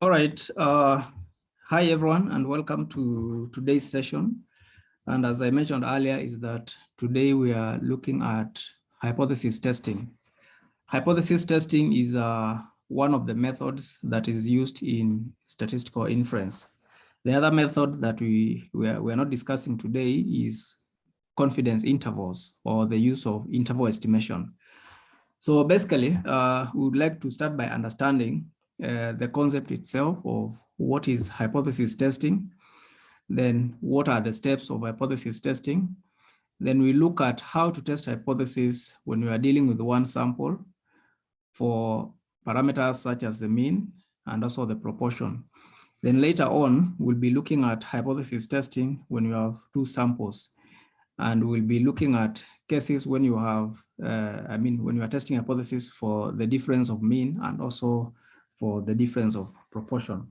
All right. Hi, everyone, and welcome to today's session. And as I mentioned earlier, is that today we are looking at hypothesis testing. Hypothesis testing is one of the methods that is used in statistical inference. The other method that we are not discussing today is confidence intervals, or the use of interval estimation. So basically, we would like to start by understanding the concept itself of what is hypothesis testing, then what are the steps of hypothesis testing. Then we look at how to test hypothesis when we are dealing with one sample for parameters such as the mean and also the proportion. Then later on, we'll be looking at hypothesis testing when you have two samples. And we'll be looking at cases when you have, when you are testing hypothesis for the difference of mean and also for the difference of proportion.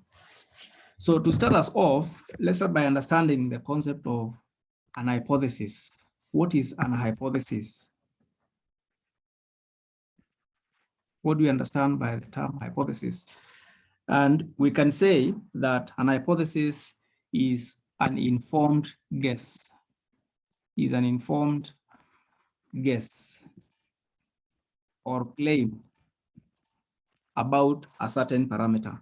So to start us off, let's start by understanding the concept of an hypothesis. What is an hypothesis? What do you understand by the term hypothesis? And we can say that an hypothesis is an informed guess. Is an informed guess or claim about a certain parameter.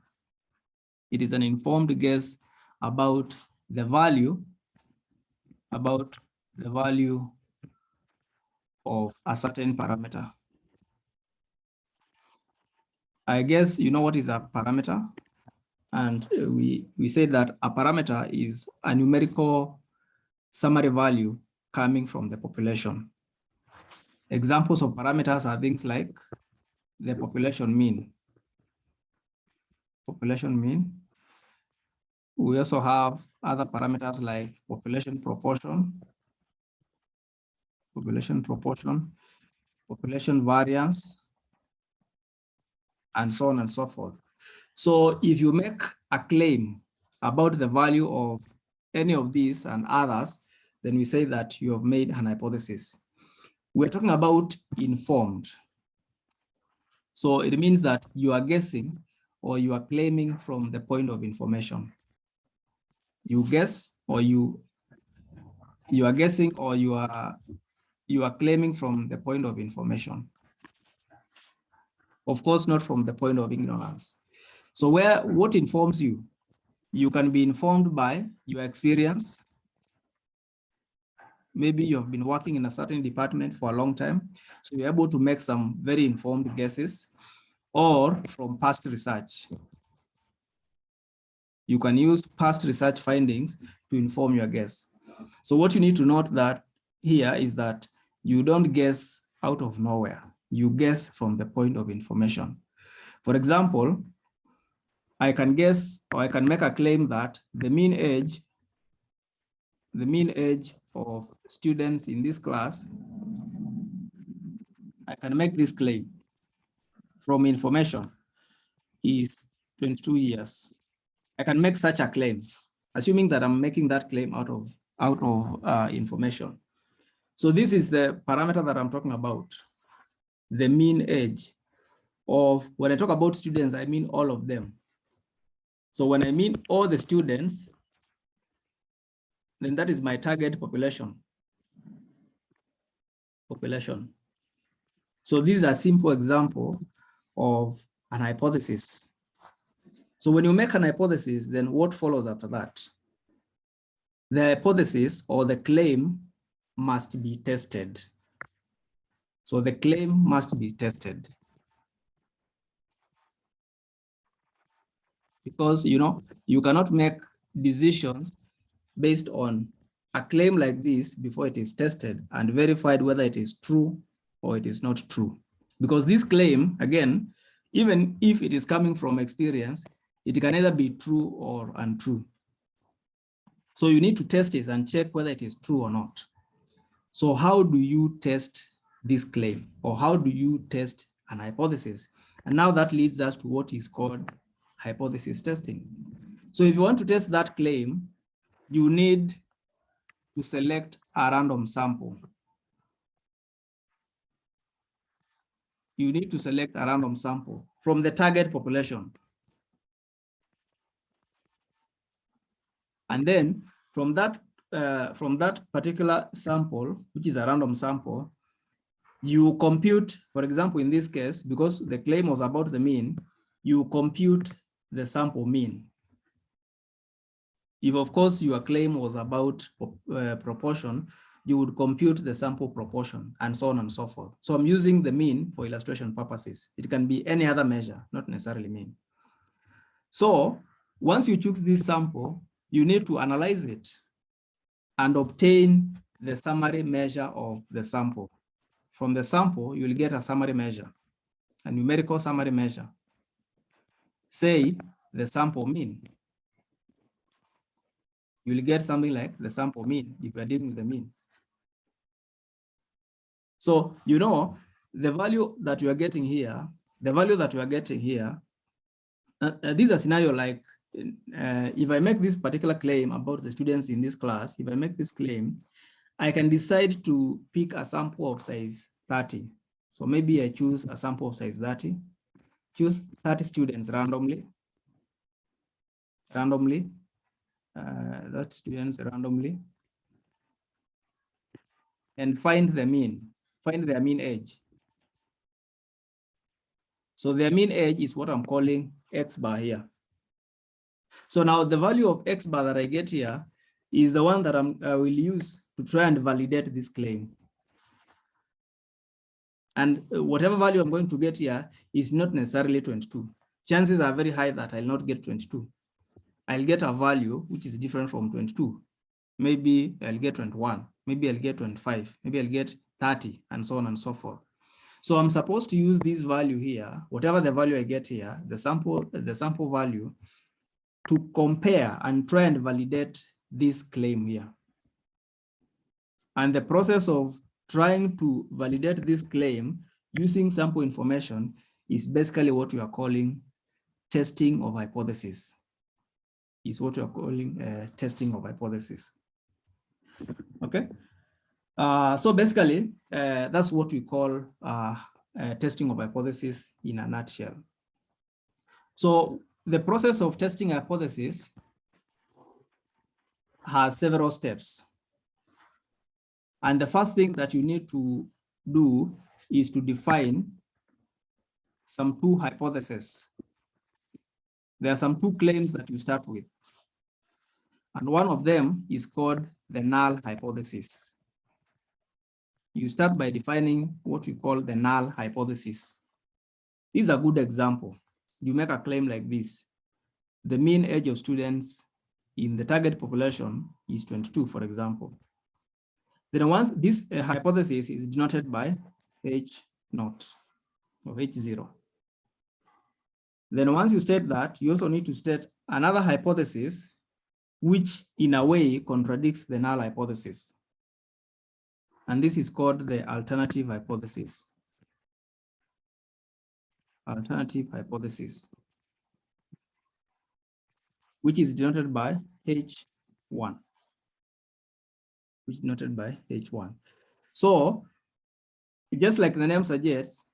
It is an informed guess about the value of a certain parameter. I guess you know what is a parameter, and we say that a parameter is a numerical summary value coming from the population. Examples of parameters are things like the population mean. We also have other parameters like population proportion, population variance, and so on and so forth. So if you make a claim about the value of any of these and others, then we say that you have made an hypothesis. We're talking about informed. So it means that you are guessing or you are claiming from the point of information. You guess or you are guessing or you are claiming from the point of information. Of course, not from the point of ignorance. So what informs you? You can be informed by your experience. Maybe you have been working in a certain department for a long time, so you're able to make some very informed guesses, or from past research. You can use past research findings to inform your guess. So what you need to note that here is that you don't guess out of nowhere. You guess from the point of information. For example, I can guess or I can make a claim that the mean age of students in this class, I can make this claim from information is 22 years. I can make such a claim, assuming that I'm making that claim out of information. So this is the parameter that I'm talking about, the mean age of, when I talk about students, I mean all of them. So when I mean all the students, then that is my target population. So this is a simple example of an hypothesis. So when you make an hypothesis, then what follows after that? The hypothesis or the claim must be tested. So the claim must be tested. Because you cannot make decisions based on a claim like this before it is tested and verified whether it is true or it is not true. Because this claim, again, even if it is coming from experience, it can either be true or untrue. So you need to test it and check whether it is true or not. So how do you test this claim, or how do you test an hypothesis? And now that leads us to what is called hypothesis testing. So if you want to test that claim, you need to select a random sample. You need to select a random sample from the target population. And then from that particular sample, which is a random sample, you compute, for example, in this case, because the claim was about the mean, you compute the sample mean. If, of course, your claim was about proportion, you would compute the sample proportion and so on and so forth. So I'm using the mean for illustration purposes. It can be any other measure, not necessarily mean. So once you choose this sample, you need to analyze it and obtain the summary measure of the sample. From the sample, you will get a summary measure, a numerical summary measure. Say the sample mean. You will get something like the sample mean if you are dealing with the mean. So, you know, the value that you are getting here, this is a scenario like, if I make this particular claim about the students in this class, if I make this claim, I can decide to pick a sample of size 30. So maybe I choose a sample of size 30, choose 30 students randomly, that students randomly, and find the mean, find their mean age. So their mean age is what I'm calling X bar here. So now the value of X bar that I get here is the one that I will use to try and validate this claim. And whatever value I'm going to get here is not necessarily 22. Chances are very high that I'll not get 22. I'll get a value which is different from 22. Maybe I'll get 21, maybe I'll get 25, maybe I'll get 30, and so on and so forth. So I'm supposed to use this value here, whatever the value I get here, the sample value, to compare and try and validate this claim here. And the process of trying to validate this claim using sample information is basically what we are calling testing of hypothesis. Okay. So basically, that's what we call testing of hypothesis in a nutshell. So the process of testing hypothesis has several steps. And the first thing that you need to do is to define some two hypotheses. There are some two claims that you start with. And one of them is called the null hypothesis. You start by defining what we call the null hypothesis. This is a good example. You make a claim like this. The mean age of students in the target population is 22, for example. Then once this hypothesis is denoted by H0 or H0. Then once you state that, you also need to state another hypothesis which in a way contradicts the null hypothesis. And this is called the alternative hypothesis. Alternative hypothesis, which is denoted by H1. Which is denoted by H1. So just like the name suggests,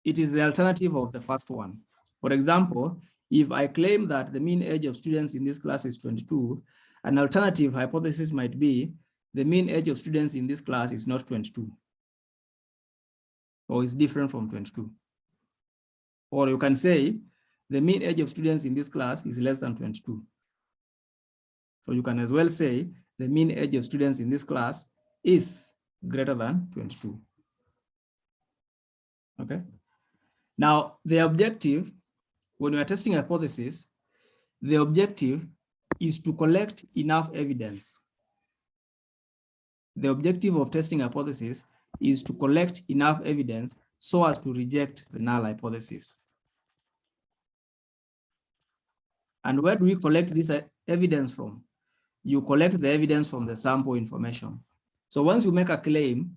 it is the alternative of the first one. For example, if I claim that the mean age of students in this class is 22, an alternative hypothesis might be the mean age of students in this class is not 22, or is different from 22. Or you can say the mean age of students in this class is less than 22. So you can as well say the mean age of students in this class is greater than 22. Okay. Now, the objective, when we are testing a hypothesis, the objective is to collect enough evidence. The objective of testing a hypothesis is to collect enough evidence so as to reject the null hypothesis. And where do we collect this evidence from? You collect the evidence from the sample information. So once you make a claim,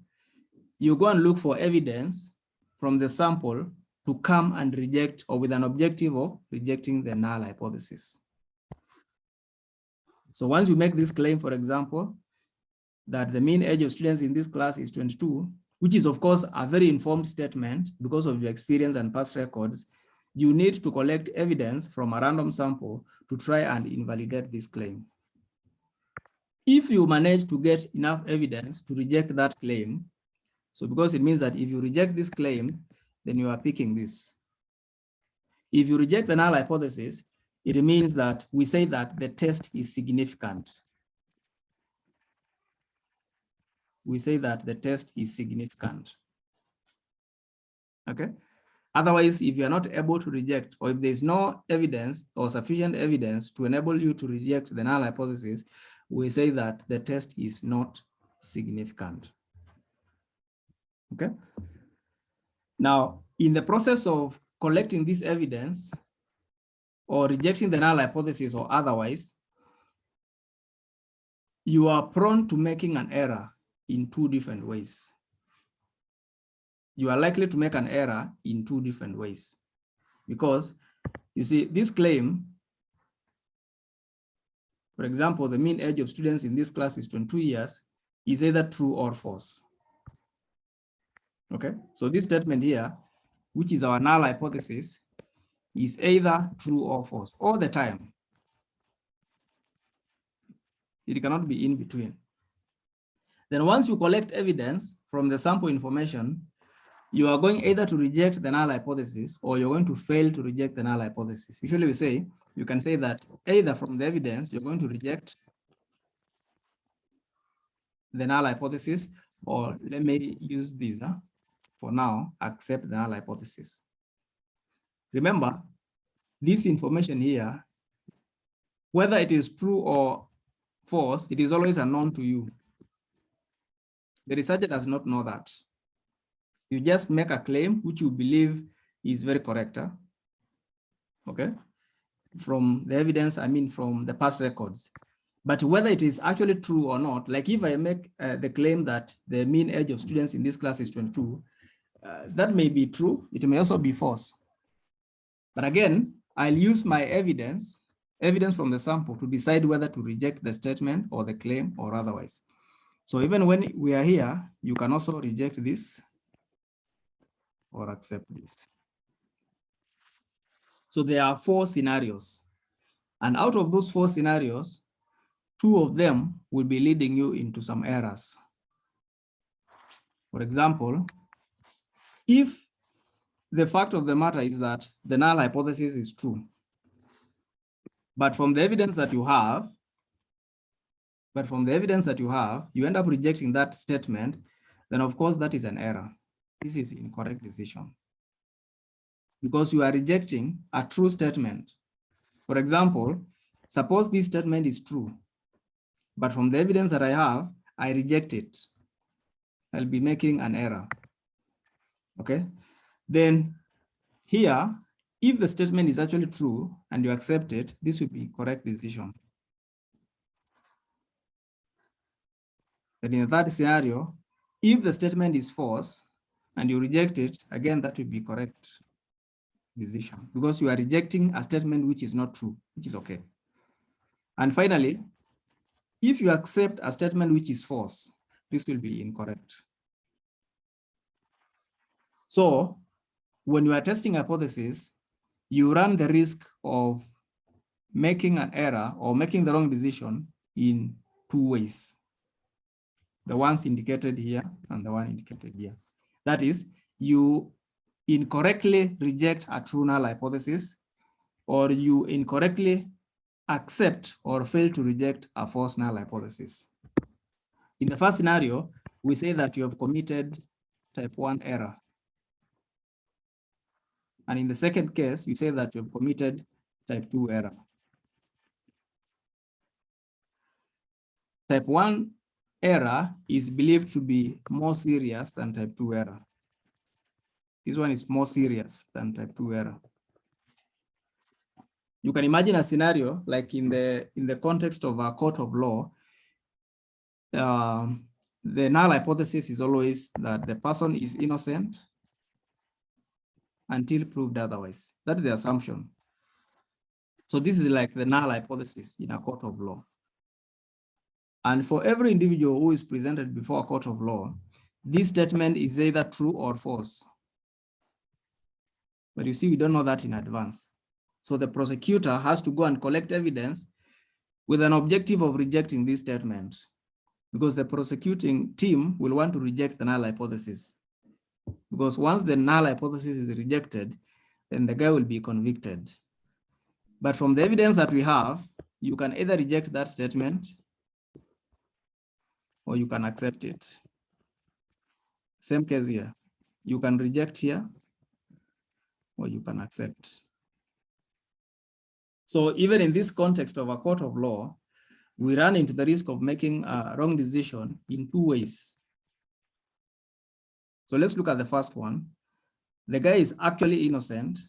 you go and look for evidence from the sample to come and reject, or with an objective of rejecting the null hypothesis. So once you make this claim, for example, that the mean age of students in this class is 22, which is of course a very informed statement because of your experience and past records, you need to collect evidence from a random sample to try and invalidate this claim. If you manage to get enough evidence to reject that claim, so because it means that if you reject this claim, then you are picking this. If you reject the null hypothesis, it means that we say that the test is significant. We say that the test is significant. Okay. Otherwise, if you are not able to reject, or if there's no evidence or sufficient evidence to enable you to reject the null hypothesis, we say that the test is not significant. Okay. Now, in the process of collecting this evidence or rejecting the null hypothesis or otherwise, you are prone to making an error in two different ways. You are likely to make an error in two different ways because you see this claim, for example, the mean age of students in this class is 22 years, is either true or false. Okay, so this statement here, which is our null hypothesis, is either true or false all the time. It cannot be in between. Then once you collect evidence from the sample information, you are going either to reject the null hypothesis or you're going to fail to reject the null hypothesis. Usually we say, you can say that either from the evidence, you're going to reject the null hypothesis, or let me use this for now, accept the null hypothesis. Remember, this information here, whether it is true or false, it is always unknown to you. The researcher does not know that. You just make a claim which you believe is very correct. Okay, from the evidence, I mean from the past records. But whether it is actually true or not, like if I make the claim that the mean age of students in this class is 22, that may be true. It may also be false. But again, I'll use my evidence from the sample to decide whether to reject the statement or the claim or otherwise. So even when we are here, you can also reject this or accept this. So there are 4 scenarios. And out of those 4 scenarios, 2 of them will be leading you into some errors. For example, if the fact of the matter is that the null hypothesis is true, but from the evidence that you have, you end up rejecting that statement, then of course that is an error. This is incorrect decision because you are rejecting a true statement. For example, suppose this statement is true, but from the evidence that I have, I reject it. I'll be making an error. Okay, then here, if the statement is actually true and you accept it, this will be correct decision. But in the third scenario, if the statement is false and you reject it, again, that will be correct decision because you are rejecting a statement which is not true, which is okay. And finally, if you accept a statement which is false, this will be incorrect. So when you are testing hypothesis, you run the risk of making an error or making the wrong decision in 2 ways. The ones indicated here and the one indicated here. That is, you incorrectly reject a true null hypothesis, or you incorrectly accept or fail to reject a false null hypothesis. In the first scenario, we say that you have committed type 1 error. And in the second case, you say that you have committed type 2 error. Type 1 error is believed to be more serious than type 2 error. This one is more serious than type 2 error. You can imagine a scenario like in the context of a court of law, the null hypothesis is always that the person is innocent until proved otherwise. That is the assumption. So this is like the null hypothesis in a court of law. And for every individual who is presented before a court of law, this statement is either true or false. But you see, we don't know that in advance. So the prosecutor has to go and collect evidence with an objective of rejecting this statement, because the prosecuting team will want to reject the null hypothesis. Because once the null hypothesis is rejected, then the guy will be convicted. But from the evidence that we have, you can either reject that statement or you can accept it. Same case here. You can reject here or you can accept. So even in this context of a court of law, we run into the risk of making a wrong decision in two ways. So let's look at the first one. The guy is actually innocent,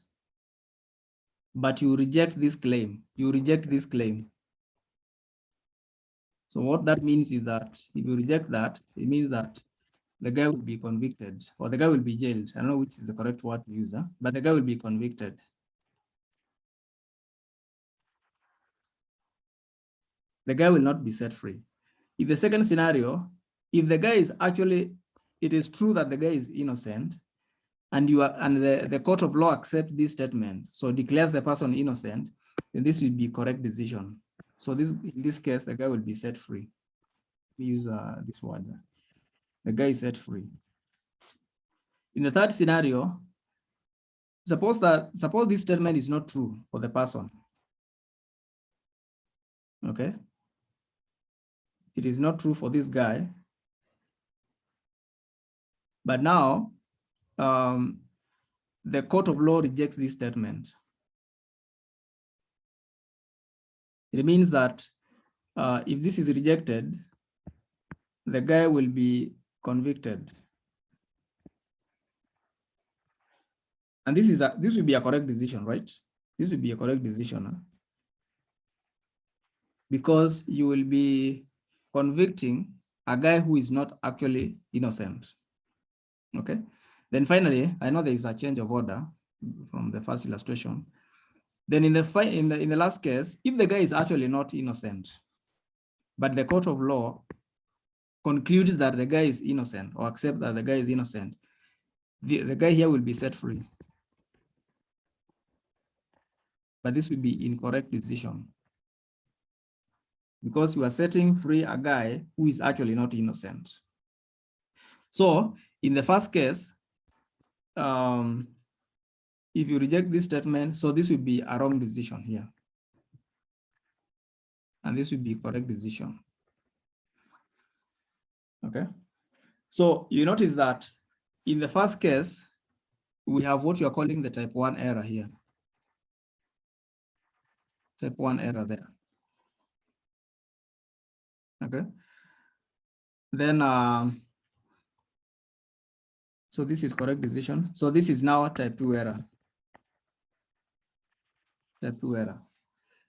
but you reject this claim. You reject this claim. So what that means is that if you reject that, it means that the guy will be convicted or the guy will be jailed. I don't know which is the correct word to use, but the guy will be convicted. The guy will not be set free. In the second scenario, if the guy is actually, it is true that the guy is innocent, and the court of law accepts this statement, so declares the person innocent, then this will be correct decision. So in this case, the guy will be set free. We use this word. The guy is set free. In the third scenario, suppose this statement is not true for the person. Okay. It is not true for this guy. But now, the court of law rejects this statement. It means that if this is rejected, the guy will be convicted. And this will be a correct decision, right? This will be a correct decision. Because you will be convicting a guy who is not actually innocent. Okay. Then finally, I know there is a change of order from the first illustration. Then in the last case, if the guy is actually not innocent, but the court of law concludes that the guy is innocent or accept that the guy is innocent, the guy here will be set free. But this will be incorrect decision, because you are setting free a guy who is actually not innocent. So in the first case, if you reject this statement, so this will be a wrong decision here. And this will be correct decision. Okay. So you notice that in the first case, we have what you are calling the type 1 error here. Type 1 error there. Okay. Then, so this is correct decision. So this is now type 2 error. Type 2 error.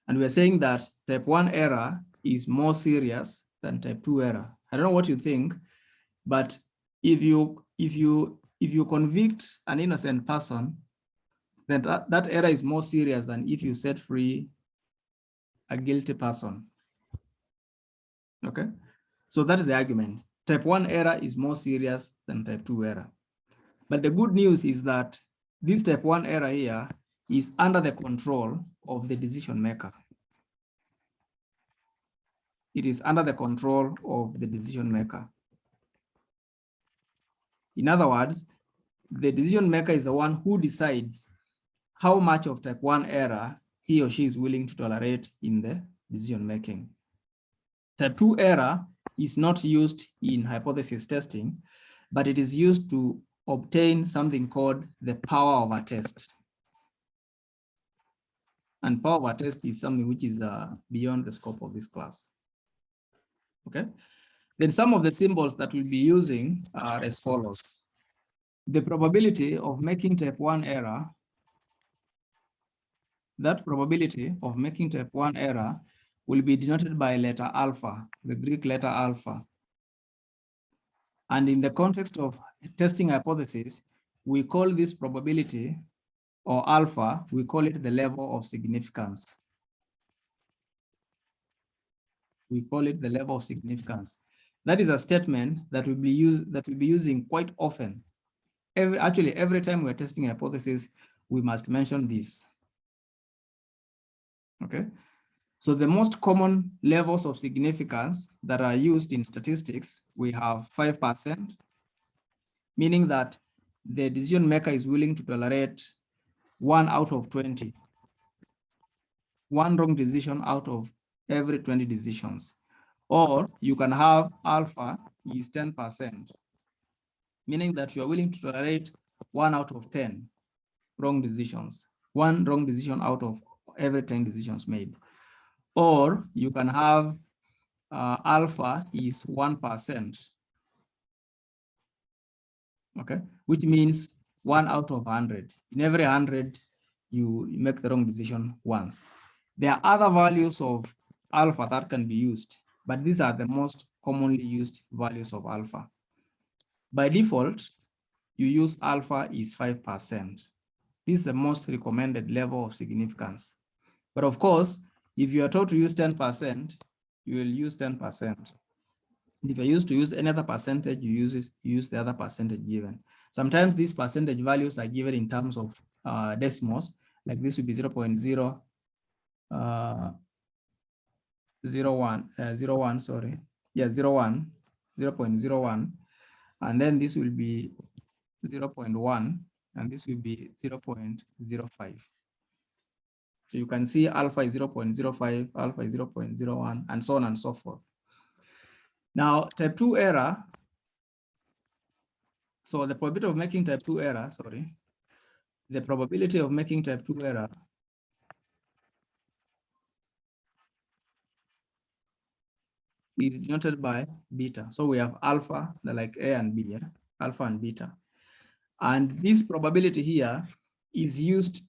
And we're saying that type 1 error is more serious than type 2 error. I don't know what you think, but if you convict an innocent person, then that error is more serious than if you set free a guilty person. Okay, so that's the argument. Type 1 error is more serious than type 2 error. But the good news is that this type 1 error here is under the control of the decision maker. It is under the control of the decision maker. In other words, the decision maker is the one who decides how much of type 1 error he or she is willing to tolerate in the decision making. Type 2 error is not used in hypothesis testing, but it is used to obtain something called the power of a test. And power of a test is something which is beyond the scope of this class. Okay. Then some of the symbols that we'll be using are as follows. The probability of making type 1 error, that probability of making type 1 error will be denoted by letter alpha, the Greek letter alpha. And in the context of testing hypothesis, we call this probability, or alpha, we call it the level of significance. We call it the level of significance. That is a statement that we'll be using quite often. Actually, every time we're testing a hypothesis, we must mention this. Okay. So the most common levels of significance that are used in statistics, we have 5%, meaning that the decision maker is willing to tolerate 1 out of 20, one wrong decision out of every 20 decisions. Or you can have alpha is 10%, meaning that you are willing to tolerate 1 out of 10 wrong decisions, one wrong decision out of every 10 decisions made. Or you can have alpha is 1%, okay, which means 1 out of 100. In every 100, you make the wrong decision once. There are other values of alpha that can be used, but these are the most commonly used values of alpha. By default, you use alpha is 5%. This is the most recommended level of significance. But of course, if you are told to use 10%, you will use 10%. If you're used to use any other percentage, you use the other percentage given. Sometimes these percentage values are given in terms of decimals, like this would be 0.001, sorry. Yeah, 0.01. And then this will be 0.1, and this will be 0.05. So you can see alpha is 0.05, alpha is 0.01, and so on and so forth. Now, type 2 error. So the probability of making type 2 error, the probability of making type 2 error is denoted by beta. So we have alpha, like A and B, yeah? Alpha and beta. And this probability here is used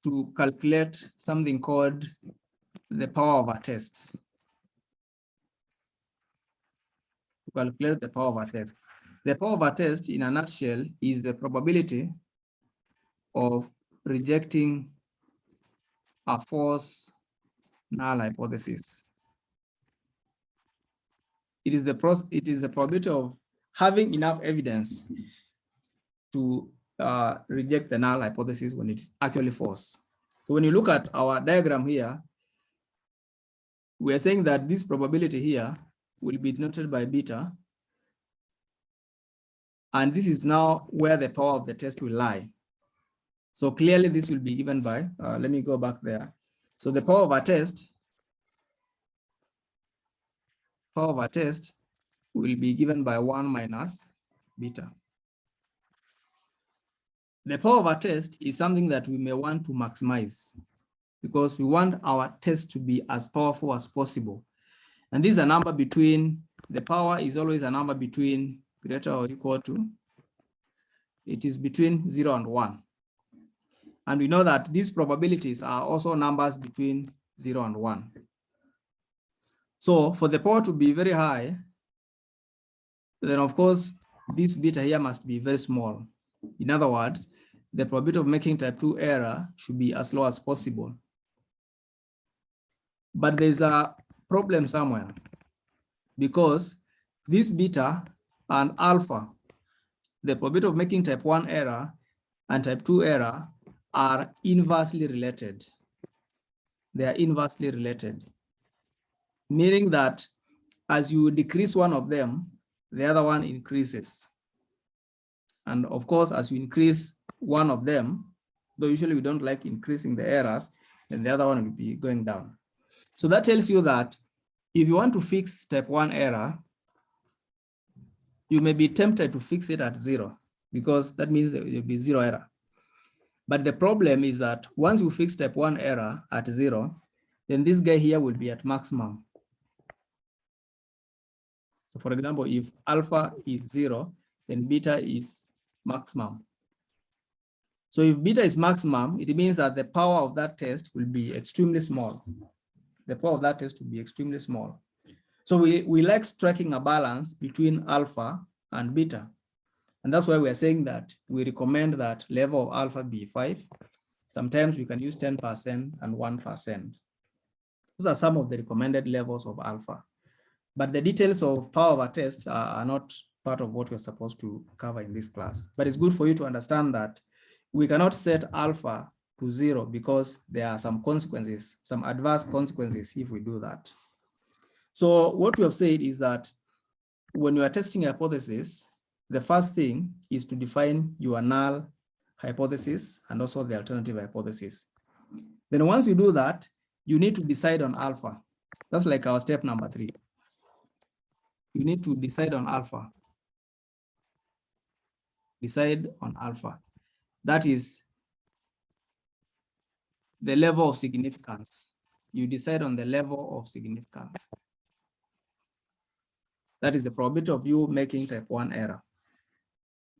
to calculate something called the power of a test. To calculate the power of a test. The power of a test, in a nutshell, is the probability of rejecting a false null hypothesis. It is the probability of having enough evidence to reject the null hypothesis when it's actually false. So when you look at our diagram here, we are saying that this probability here will be denoted by beta. And this is now where the power of the test will lie. So clearly this will be given by, let me go back there. So the power of a test will be given by 1 minus beta. The power of a test is something that we may want to maximize because we want our test to be as powerful as possible. And this is a number between, the power is always a number between greater or equal to, it is between 0 and 1. And we know that these probabilities are also numbers between 0 and 1. So for the power to be very high, then of course, this beta here must be very small. In other words, the probability of making type 2 error should be as low as possible. But there's a problem somewhere because this beta and alpha, the probability of making type 1 error and type 2 error are inversely related. They are inversely related, meaning that as you decrease one of them, the other one increases. And of course, as you increase one of them, though usually we don't like increasing the errors, then the other one will be going down. So that tells you that if you want to fix type 1 error, you may be tempted to fix it at 0 because that means there will be 0 error. But the problem is that once you fix type 1 error at 0, then this guy here will be at maximum. So for example, if alpha is 0, then beta is maximum. So if beta is maximum, it means that the power of that test will be extremely small. The power of that test will be extremely small. So we like striking a balance between alpha and beta. And that's why we are saying that we recommend that level of alpha be 5. Sometimes we can use 10% and 1%. Those are some of the recommended levels of alpha. But the details of power of a test are not part of what we're supposed to cover in this class. But it's good for you to understand that we cannot set alpha to 0 because there are some consequences, some adverse consequences if we do that. So what we have said is that when you are testing a hypothesis, the first thing is to define your null hypothesis and also the alternative hypothesis. Then once you do that, you need to decide on alpha. That's like our step number 3. You need to decide on alpha. Decide on alpha. That is the level of significance. You decide on the level of significance. That is the probability of you making type 1 error.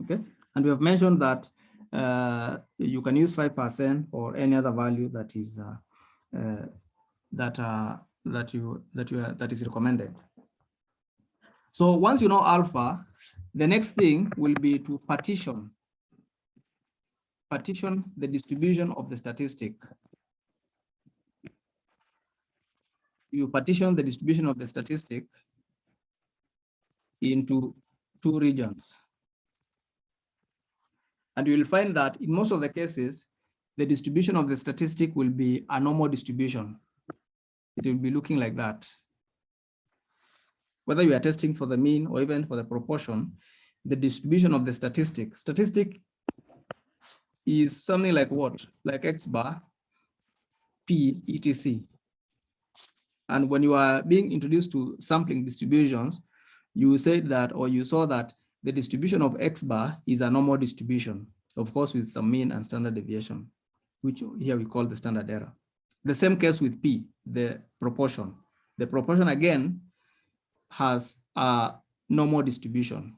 Okay, and we have mentioned that you can use 5% or any other value that is that is recommended. So once you know alpha, the next thing will be to partition the distribution of the statistic. You partition the distribution of the statistic into 2 regions. And you will find that in most of the cases, the distribution of the statistic will be a normal distribution. It will be looking like that. Whether you are testing for the mean or even for the proportion, the distribution of the statistic is something like what? Like X bar, P, etc. And when you are being introduced to sampling distributions, you said that, or you saw that the distribution of X bar is a normal distribution, of course, with some mean and standard deviation, which here we call the standard error. The same case with P, the proportion. The proportion again has a normal distribution,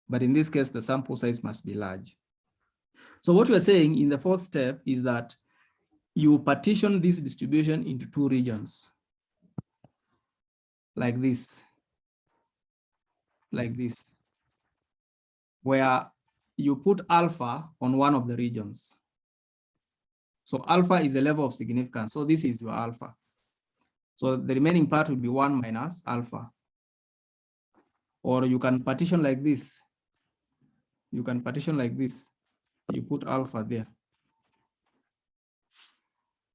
but in this case, the sample size must be large. So what we're saying in the 4th step is that you partition this distribution into 2 regions, like this, where you put alpha on one of the regions. So alpha is the level of significance. So this is your alpha. So the remaining part will be 1 minus alpha. Or you can partition like this. You can partition like this. You put alpha there.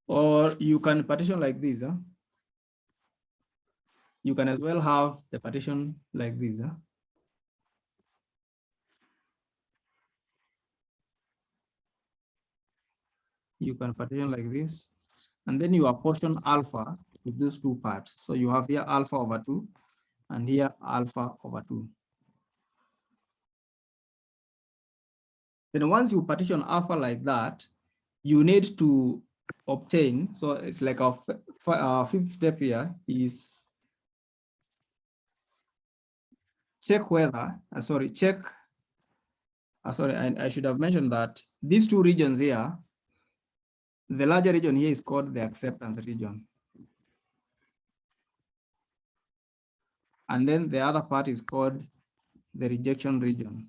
Or you can partition like this. Huh? You can as well have the partition like this. Huh? You can partition like this. And then you apportion alpha to these 2 parts. So you have here alpha over 2 and here alpha over 2. Then once you partition alpha like that, you need to obtain, so it's like our 5th step here is check whether, I should have mentioned that these 2 regions here, the larger region here is called the acceptance region. And then the other part is called the rejection region.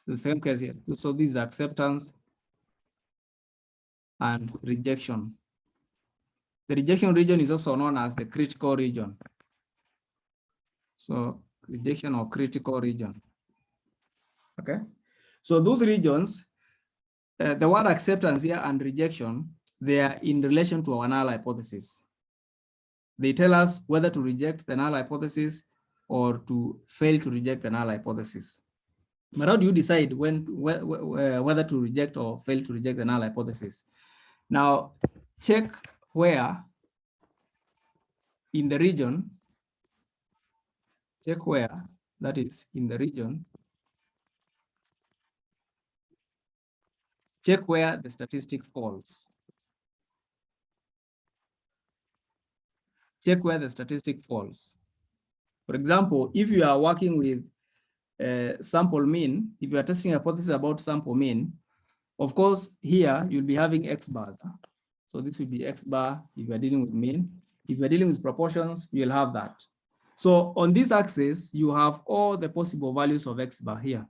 The same case here. So this is acceptance and rejection. The rejection region is also known as the critical region. So rejection or critical region. Okay. So those regions, the word acceptance here and rejection, they are in relation to our null hypothesis. They tell us whether to reject the null hypothesis or to fail to reject the null hypothesis. But how do you decide whether to reject or fail to reject the null hypothesis? Now, check where in the region, check where, that is in the region, check where the statistic falls. Check where the statistic falls. For example, if you are working with sample mean, if you are testing a hypothesis about sample mean, of course, here you'll be having X bars. So this will be X bar if you are dealing with mean. If you are dealing with proportions, you'll have that. So on this axis, you have all the possible values of X bar here.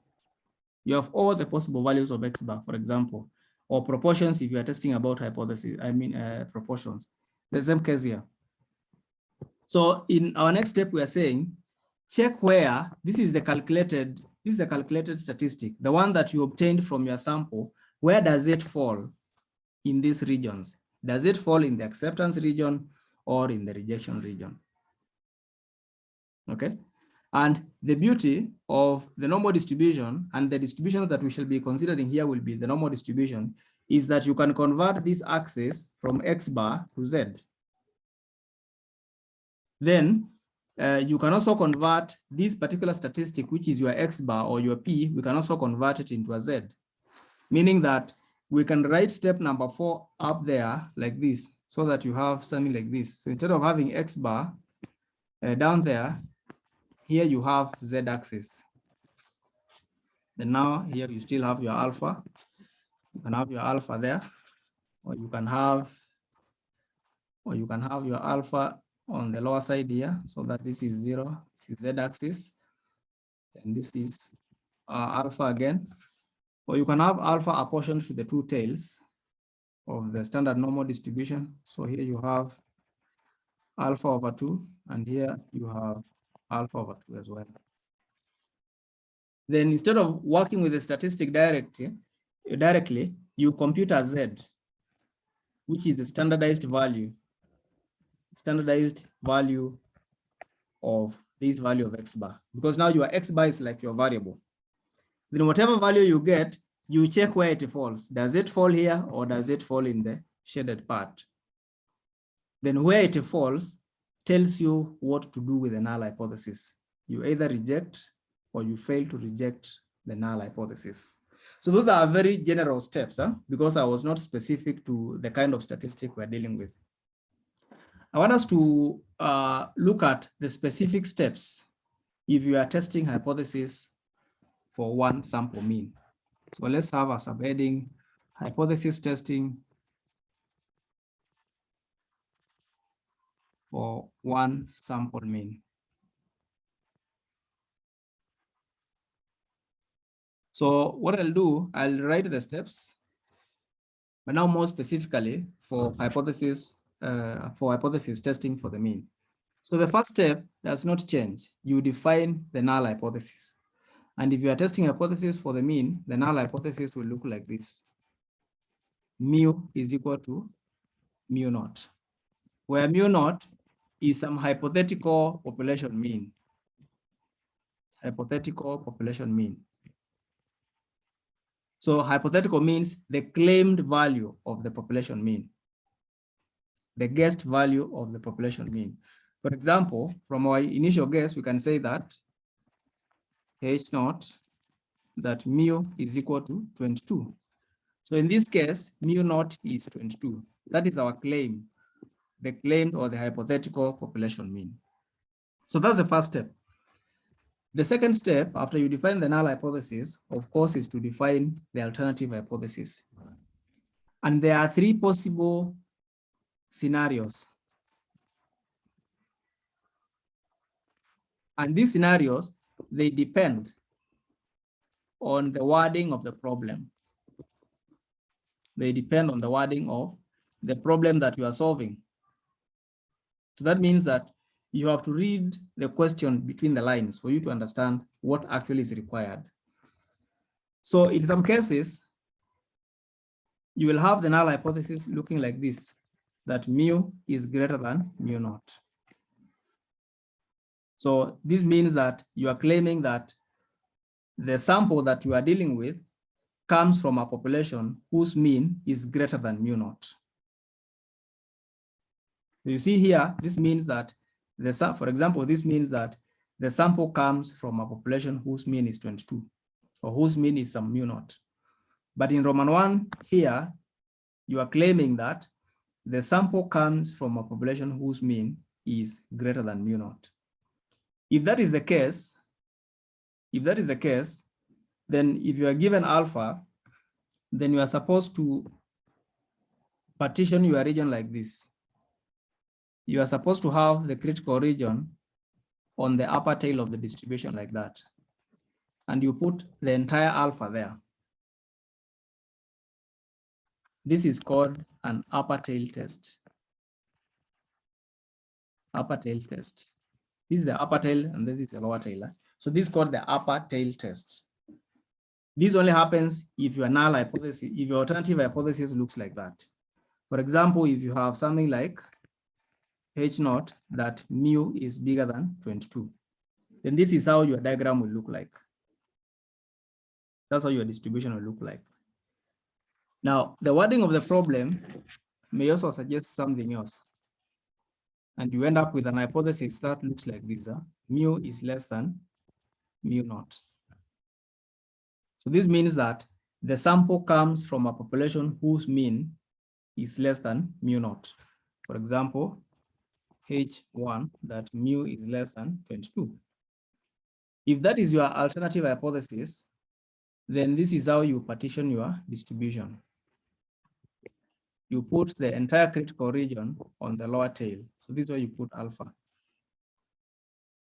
You have all the possible values of X bar, for example, or proportions if you are testing about hypothesis, proportions. The same case here. So in our next step, we are saying, check where this is the this is a calculated statistic, the one that you obtained from your sample. Where does it fall in these regions? Does it fall in the acceptance region or in the rejection region? Okay. And the beauty of the normal distribution, and the distribution that we shall be considering here will be the normal distribution, is that you can convert this axis from X bar to Z. Then you can also convert this particular statistic, which is your X bar or your P, we can also convert it into a Z, meaning that we can write step number 4 up there like this, so that you have something like this. So instead of having X bar down there, here you have Z axis. Then now here you still have your alpha. You can have your alpha there, or you can have your alpha on the lower side here, so that this is 0, this is Z axis, and this is alpha again. Or you can have alpha apportioned to the two tails of the standard normal distribution. So here you have alpha over 2, and here you have alpha over 2 as well. Then instead of working with the statistic directly, you compute a Z, which is the standardized value of this value of X bar, because now your X bar is like your variable. Then whatever value you get, you check where it falls. Does it fall here or does it fall in the shaded part? Then where it falls tells you what to do with the null hypothesis. You either reject or you fail to reject the null hypothesis. So those are very general steps, because I was not specific to the kind of statistic we're dealing with. I want us to look at the specific steps if you are testing hypothesis for one sample mean. So let's have a subheading, hypothesis testing for one sample mean. So what I'll do, I'll write the steps, but now more specifically for hypothesis testing for the mean. So the first step does not change. You define the null hypothesis. And if you are testing hypothesis for the mean, the null hypothesis will look like this. Mu is equal to mu naught, where mu naught is some hypothetical population mean. Hypothetical population mean. So hypothetical means the claimed value of the population mean, the guessed value of the population mean. For example, from our initial guess, we can say that H naught, that mu is equal to 22. So in this case, mu naught is 22. That is our claim, the claimed or the hypothetical population mean. So that's the first step. The second step, after you define the null hypothesis, of course, is to define the alternative hypothesis. And there are 3 possible scenarios. And these scenarios, they depend on the wording of the problem. They depend on the wording of the problem that you are solving. So that means that you have to read the question between the lines for you to understand what actually is required. So in some cases, you will have the null hypothesis looking like this, that mu is greater than mu naught. So this means that you are claiming that the sample that you are dealing with comes from a population whose mean is greater than mu naught. So you see here, this means that for example, this means that the sample comes from a population whose mean is 22, or whose mean is some mu naught. But in Roman 1 here, you are claiming that the sample comes from a population whose mean is greater than mu naught. If that is the case, then if you are given alpha, then you are supposed to partition your region like this. You are supposed to have the critical region on the upper tail of the distribution like that. And you put the entire alpha there. This is called an upper tail test. Upper tail test. This is the upper tail and this is the lower tail. So this is called the upper tail test. This only happens if your null hypothesis, if your alternative hypothesis looks like that. For example, if you have something like H naught that mu is bigger than 22, then this is how your diagram will look like. That's how your distribution will look like. Now, the wording of the problem may also suggest something else. And you end up with an hypothesis that looks like this. Mu is less than mu naught. So this means that the sample comes from a population whose mean is less than mu naught. For example, H1, that mu is less than 22. If that is your alternative hypothesis, then this is how you partition your distribution. You put the entire critical region on the lower tail. So this is where you put alpha.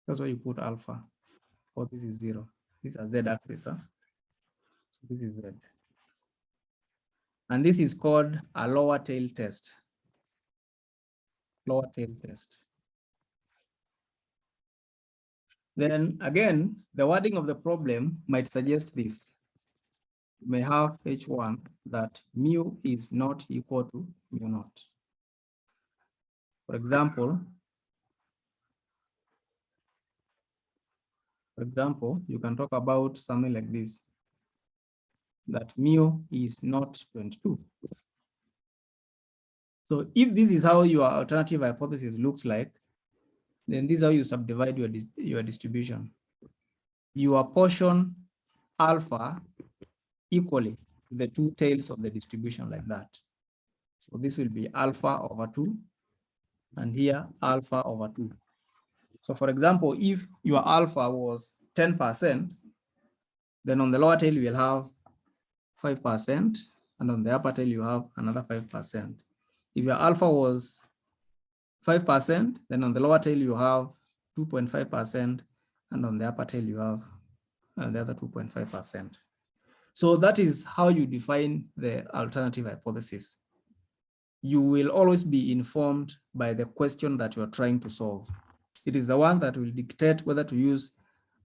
That's why you put alpha. Oh, this is 0. This is z-axis. So this is z. And this is called a lower tail test. Lower tail test. Then again, the wording of the problem might suggest this. You may have H1 that mu is not equal to mu naught. For example, you can talk about something like this, that mu is not 22. So if this is how your alternative hypothesis looks like, then this is how you subdivide your distribution. You apportion alpha equally to the two tails of the distribution like that. So this will be alpha over 2, and here alpha over 2. So for example, if your alpha was 10%, then on the lower tail you will have 5%, and on the upper tail you have another 5%. If your alpha was 5%, then on the lower tail you have 2.5%, and on the upper tail you have the other 2.5%. So that is how you define the alternative hypothesis. You will always be informed by the question that you are trying to solve. It is the one that will dictate whether to use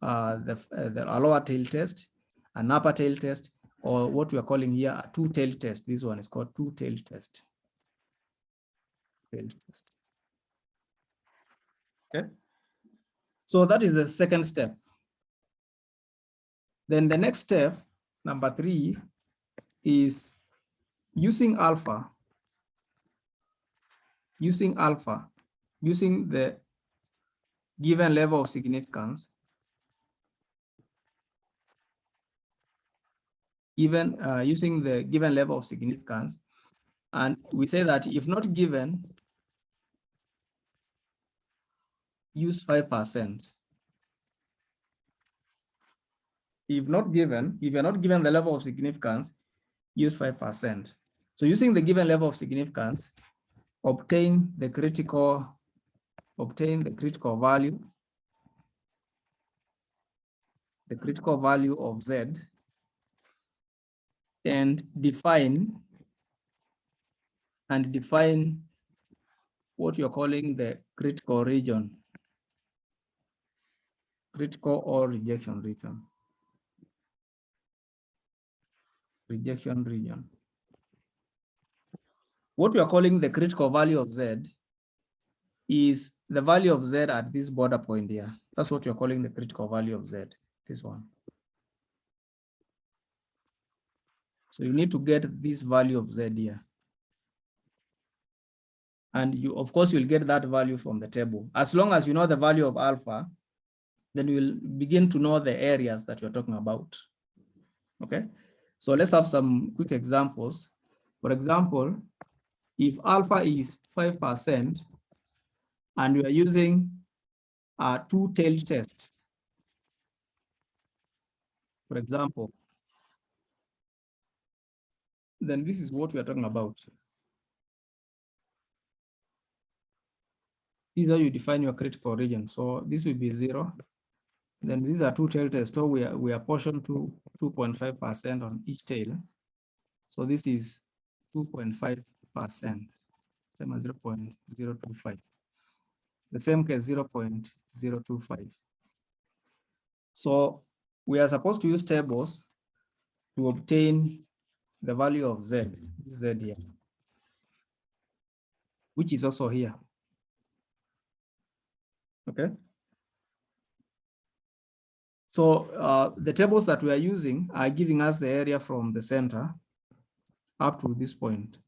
a lower tail test, an upper tail test, or what we are calling here a two-tail test. This one is called two-tail test. Okay. So that is the second step. Then the next step, number 3, is using alpha, using the given level of significance, using the given level of significance. And we say that if not given, use 5%. If you're not given the level of significance, use 5%. So using the given level of significance, obtain the critical value, of Z, and define what you're calling the critical region, critical or rejection region. What we are calling the critical value of Z is the value of Z at this border point here. That's what you're calling the critical value of Z, this one. So you need to get this value of Z here. And you, of course, you'll get that value from the table. As long as you know the value of alpha, then you'll begin to know the areas that you're talking about. Okay, so let's have some quick examples. For example, if alpha is 5% and we are using a two-tailed test, for example, then this is what we are talking about. This is how you define your critical region. So this will be 0. Then these are two-tailed tests. So we are portioned to 2.5% on each tail. So this is 2.5%, same as 0.025. The same case, 0.025. So we are supposed to use tables to obtain the value of Z here, which is also here. Okay. So the tables that we are using are giving us the area from the center up to this point.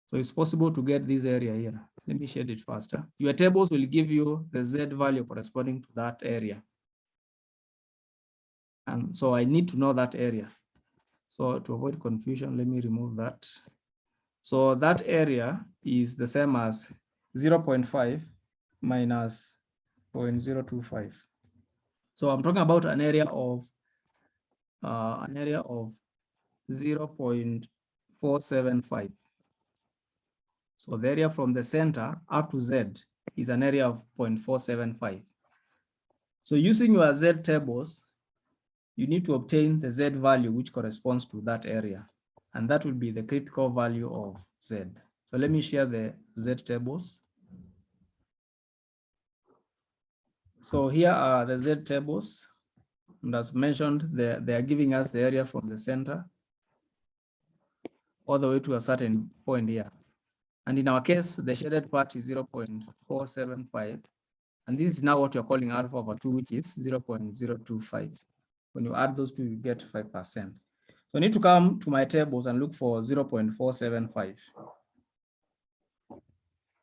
So it's possible to get this area here. Let me shade it faster. Your tables will give you the Z value corresponding to that area. And so I need to know that area. So to avoid confusion, let me remove that. So that area is the same as 0.5 minus 0.025. So I'm talking about an area of 0.475. So the area from the center up to Z is an area of 0.475. So using your Z tables, you need to obtain the Z value which corresponds to that area. And that will be the critical value of Z. So let me share the Z tables. So here are the Z tables. And as mentioned, they are giving us the area from the center all the way to a certain point here. And in our case, the shaded part is 0.475. And this is now what you're calling alpha over 2, which is 0.025. When you add those two, you get 5%. So I need to come to my tables and look for 0.475.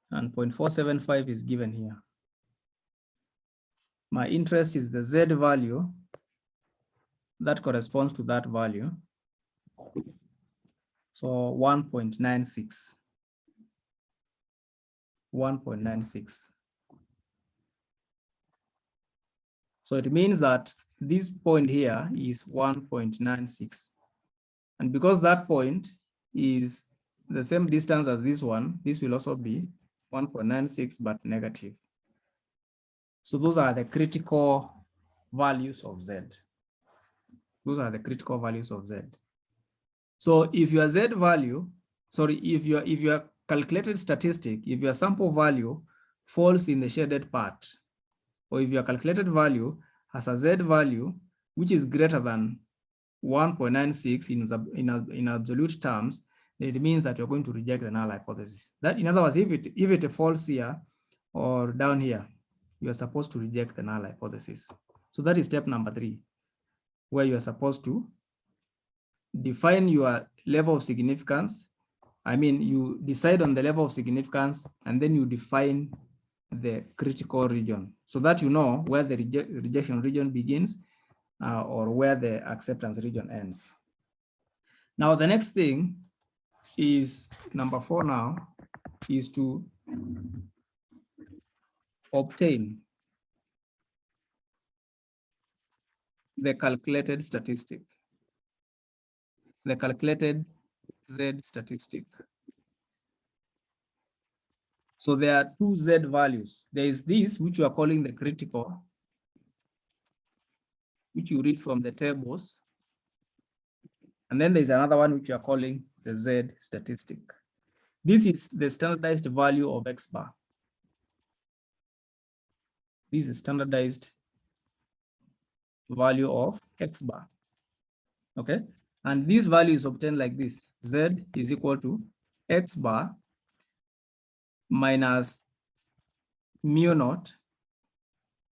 And 0.475 is given here. My interest is the Z value that corresponds to that value. So 1.96. 1.96. So it means that this point here is 1.96. And because that point is the same distance as this one, this will also be 1.96 but negative. So those are the critical values of Z. Those are the critical values of Z. So if your Z value, sorry, if your calculated statistic, if your sample value falls in the shaded part, or if your calculated value has a Z value which is greater than 1.96 in absolute terms, it means that you're going to reject the null hypothesis. That, in other words, if it falls here or down here, you are supposed to reject the null hypothesis. So that is step number 3, where you are supposed to define your level of significance. I mean, you decide on the level of significance, and then you define the critical region so that you know where the rejection region begins or where the acceptance region ends. Now, the next thing is number 4 now is to obtain the calculated statistic, the calculated Z statistic. So there are 2 Z values. There is this, which you are calling the critical, which you read from the tables. And then there's another one which you are calling the Z statistic. This is the standardized value of X bar. This is standardized value of X bar. Okay. And this value is obtained like this. Z is equal to X bar minus mu naught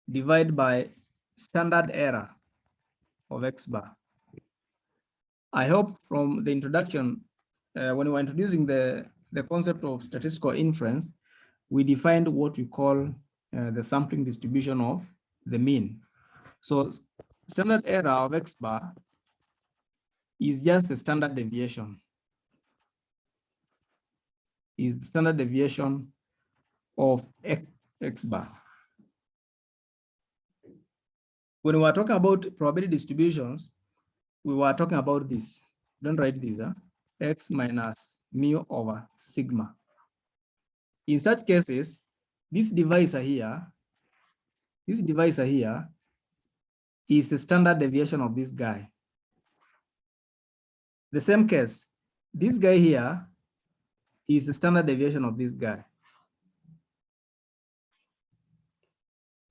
divided by standard error of X bar. I hope from the introduction, when we were introducing the concept of statistical inference, we defined what we call the sampling distribution of the mean. So standard error of X bar is just the standard deviation. Is the standard deviation of X bar. When we were talking about probability distributions, we were talking about this. Don't write this, X minus mu over sigma. In such cases, this divisor here is the standard deviation of this guy. The same case, this guy here is the standard deviation of this guy.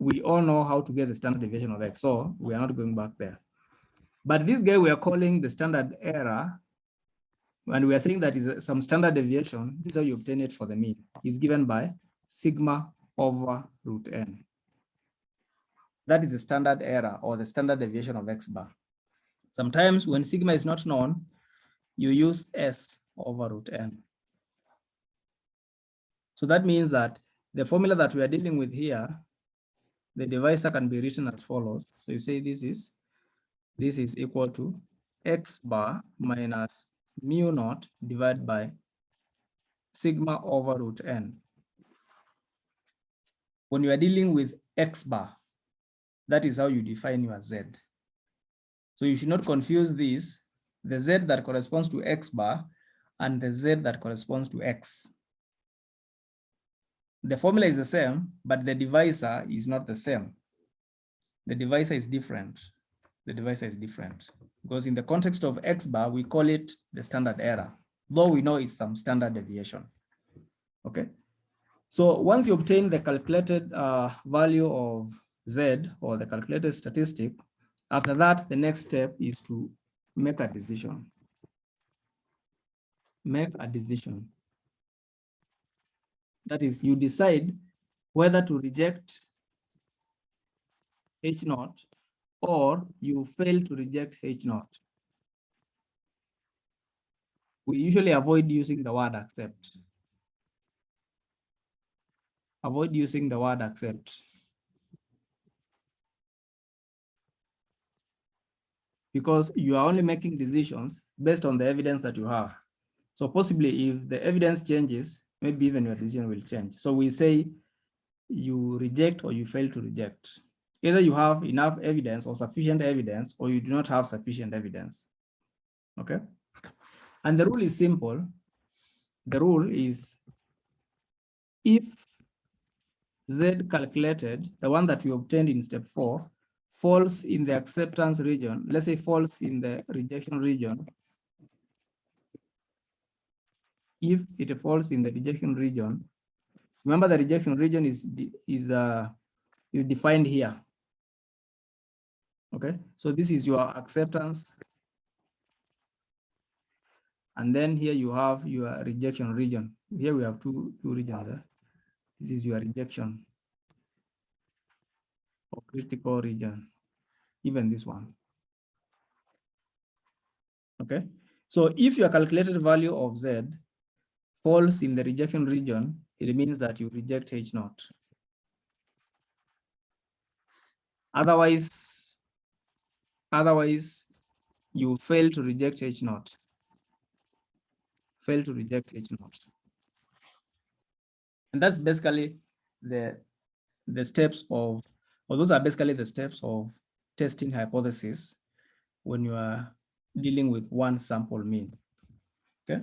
we all know how to get the standard deviation of X, so we are not going back there. But this guy we are calling the standard error, and we are saying that is some standard deviation. This is how you obtain it for the mean. Is given by sigma over root n. That is the standard error or the standard deviation of X bar. Sometimes when sigma is not known, you use S over root n. So that means that the formula that we are dealing with here, the divisor can be written as follows. So you say this is equal to X bar minus mu naught divided by sigma over root n. When you are dealing with X bar, that is how you define your Z. So you should not confuse this, the Z that corresponds to X bar and the Z that corresponds to X. The formula is the same, but the divisor is not the same. The divisor is different. The divisor is different because in the context of X bar, we call it the standard error, though we know it's some standard deviation. Okay. So once you obtain the calculated value of Z or the calculated statistic, after that, the next step is to make a decision. Make a decision. That is, you decide whether to reject H naught or you fail to reject H naught. We usually avoid using the word accept. Avoid using the word accept. Because you are only making decisions based on the evidence that you have. So possibly if the evidence changes, maybe even your decision will change. So we say you reject or you fail to reject. Either you have enough evidence or sufficient evidence, or you do not have sufficient evidence. Okay. And the rule is simple. The rule is if Z calculated, the one that we obtained in step 4, falls in the acceptance region, let's say falls in the rejection region. If it falls in the rejection region, remember the rejection region is defined here. Okay, so this is your acceptance. And then here you have your rejection region. Here we have two regions there. This is your rejection or critical region, even this one. Okay, so if your calculated value of Z falls in the rejection region, it means that you reject H naught. Otherwise, you fail to reject H naught. Fail to reject H naught. And that's basically the steps of, or those are basically the steps of testing hypothesis when you are dealing with one sample mean. Okay.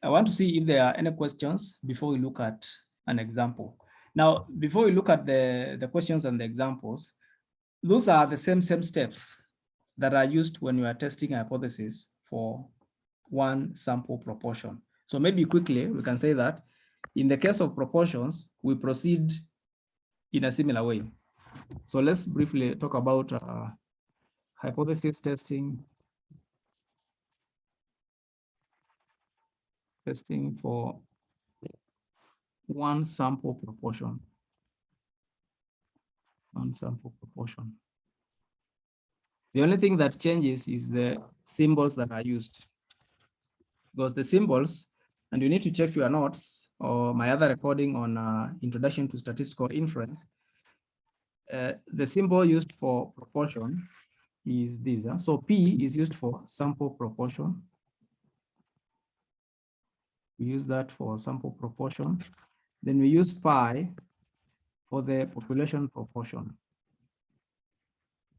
I want to see if there are any questions before we look at an example. Now, before we look at the questions and the examples, those are the same steps that are used when you are testing a hypothesis for one sample proportion. So maybe quickly, we can say that in the case of proportions, we proceed in a similar way. So let's briefly talk about hypothesis testing. Testing for one sample proportion. One sample proportion. The only thing that changes is the symbols that are used. Because the symbols, and you need to check your notes or my other recording on Introduction to Statistical Inference. The symbol used for proportion is this. So P is used for sample proportion. We use that for sample proportion. Then we use pi for the population proportion.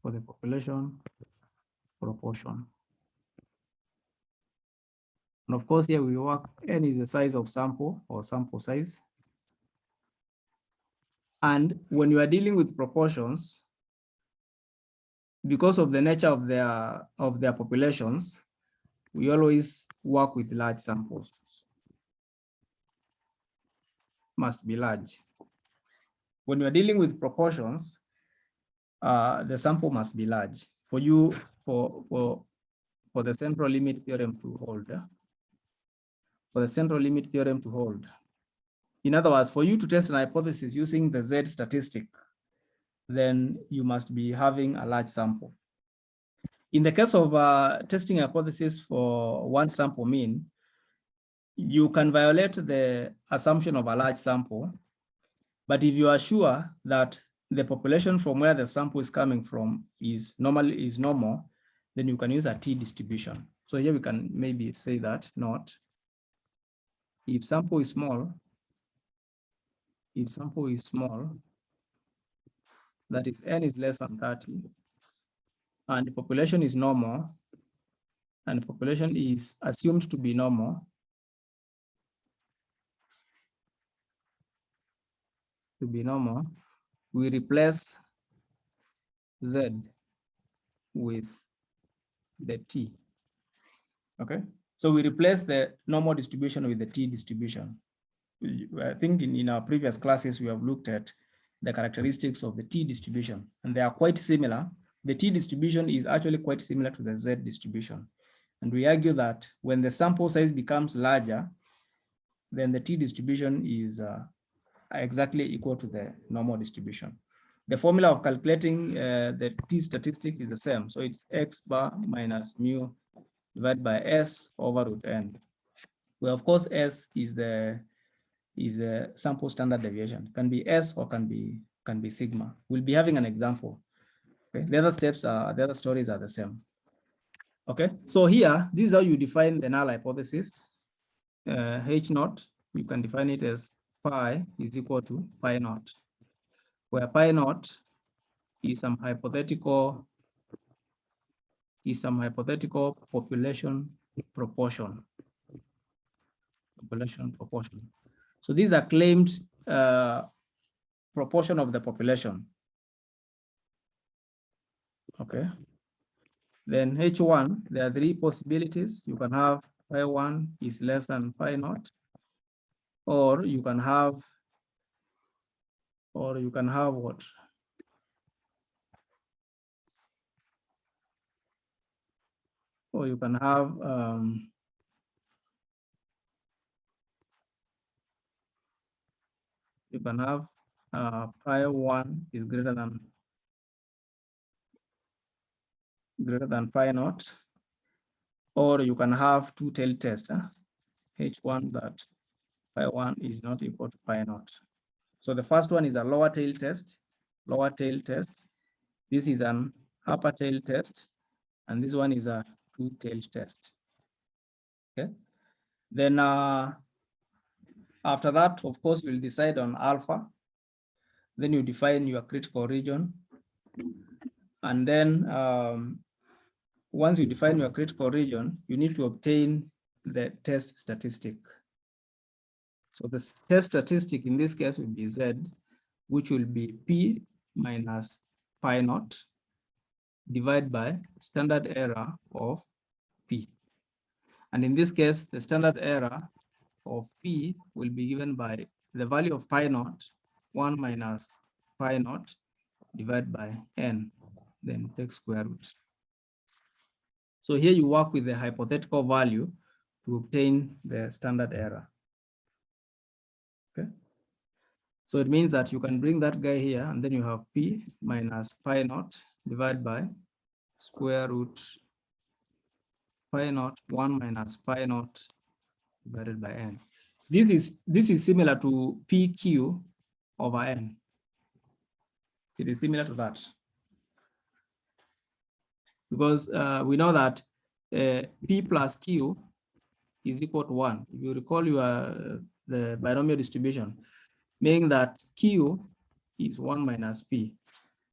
For the population proportion. And of course, here we work, n is the size of sample or sample size. And when you are dealing with proportions, because of the nature of their populations, we always work with large samples. Must be large. When you are dealing with proportions, the sample must be large for you for the central limit theorem to hold. For the central limit theorem to hold. In other words, for you to test an hypothesis using the Z-statistic, then you must be having a large sample. In the case of testing a hypothesis for one sample mean, you can violate the assumption of a large sample, but if you are sure that the population from where the sample is coming from is normal, then you can use a t distribution. So here we can maybe say that not if sample is small, that is n is less than 30, and the population is normal, and the population is assumed to be normal, we replace Z with the T. Okay, so we replace the normal distribution with the T distribution. I think in our previous classes, we have looked at the characteristics of the T distribution, and they are quite similar. The T distribution is actually quite similar to the Z distribution. And we argue that when the sample size becomes larger, then the T distribution is exactly equal to the normal distribution. The formula of calculating the T statistic is the same. So it's X bar minus mu divided by S over root N. Well, of course, S is the sample standard deviation. Can be S or can be sigma. We'll be having an example. Okay, the other steps are, the other stories are the same. Okay, so here, this is how you define the null hypothesis. H naught, you can define it as pi is equal to pi naught, where pi naught is some hypothetical population proportion. So these are claimed proportion of the population. Okay. Then H1, there are three possibilities. You can have pi 1 is less than pi naught, or you can have what? Or you can have pi 1 is greater than pi naught, or you can have two-tailed test, H1 that pi 1 is not equal to pi naught. So the first one is a lower tail test. This is an upper tail test, and this one is a two-tailed test. Okay. Then after that, of course, we'll decide on alpha. Then you define your critical region. And then once you define your critical region, you need to obtain the test statistic. So the test statistic in this case will be Z, which will be P minus pi naught divided by standard error of P. And in this case, the standard error of P will be given by the value of pi naught, 1 minus pi naught divided by N, then take square root. So here you work with the hypothetical value to obtain the standard error. Okay. So it means that you can bring that guy here, and then you have P minus pi naught divided by square root pi naught 1 minus pi naught divided by N. This is similar to PQ over N. It is similar to that, because we know that P plus Q is equal to 1. If you recall the binomial distribution, meaning that Q is 1 minus P.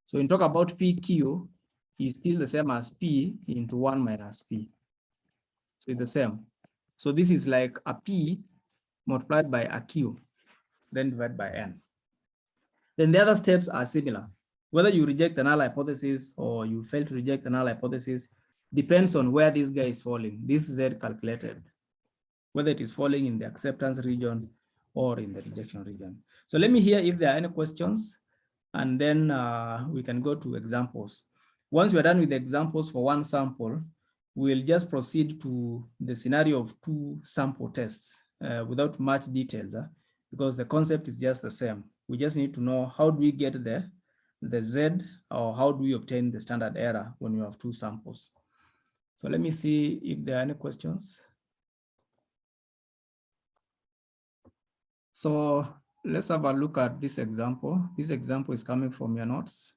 So when you talk about PQ, is still the same as P into 1 minus P. So it's the same. So this is like a P multiplied by a Q, then divided by N. Then the other steps are similar. Whether you reject the null hypothesis or you fail to reject the null hypothesis depends on where this guy is falling. This is Z calculated, whether it is falling in the acceptance region or in the rejection region. So let me hear if there are any questions and then we can go to examples. Once we are done with the examples for one sample, we'll just proceed to the scenario of two sample tests without much details, because the concept is just the same. We just need to know how do we get the Z, or how do we obtain the standard error when you have two samples. So let me see if there are any questions. So let's have a look at this example. This example is coming from your notes,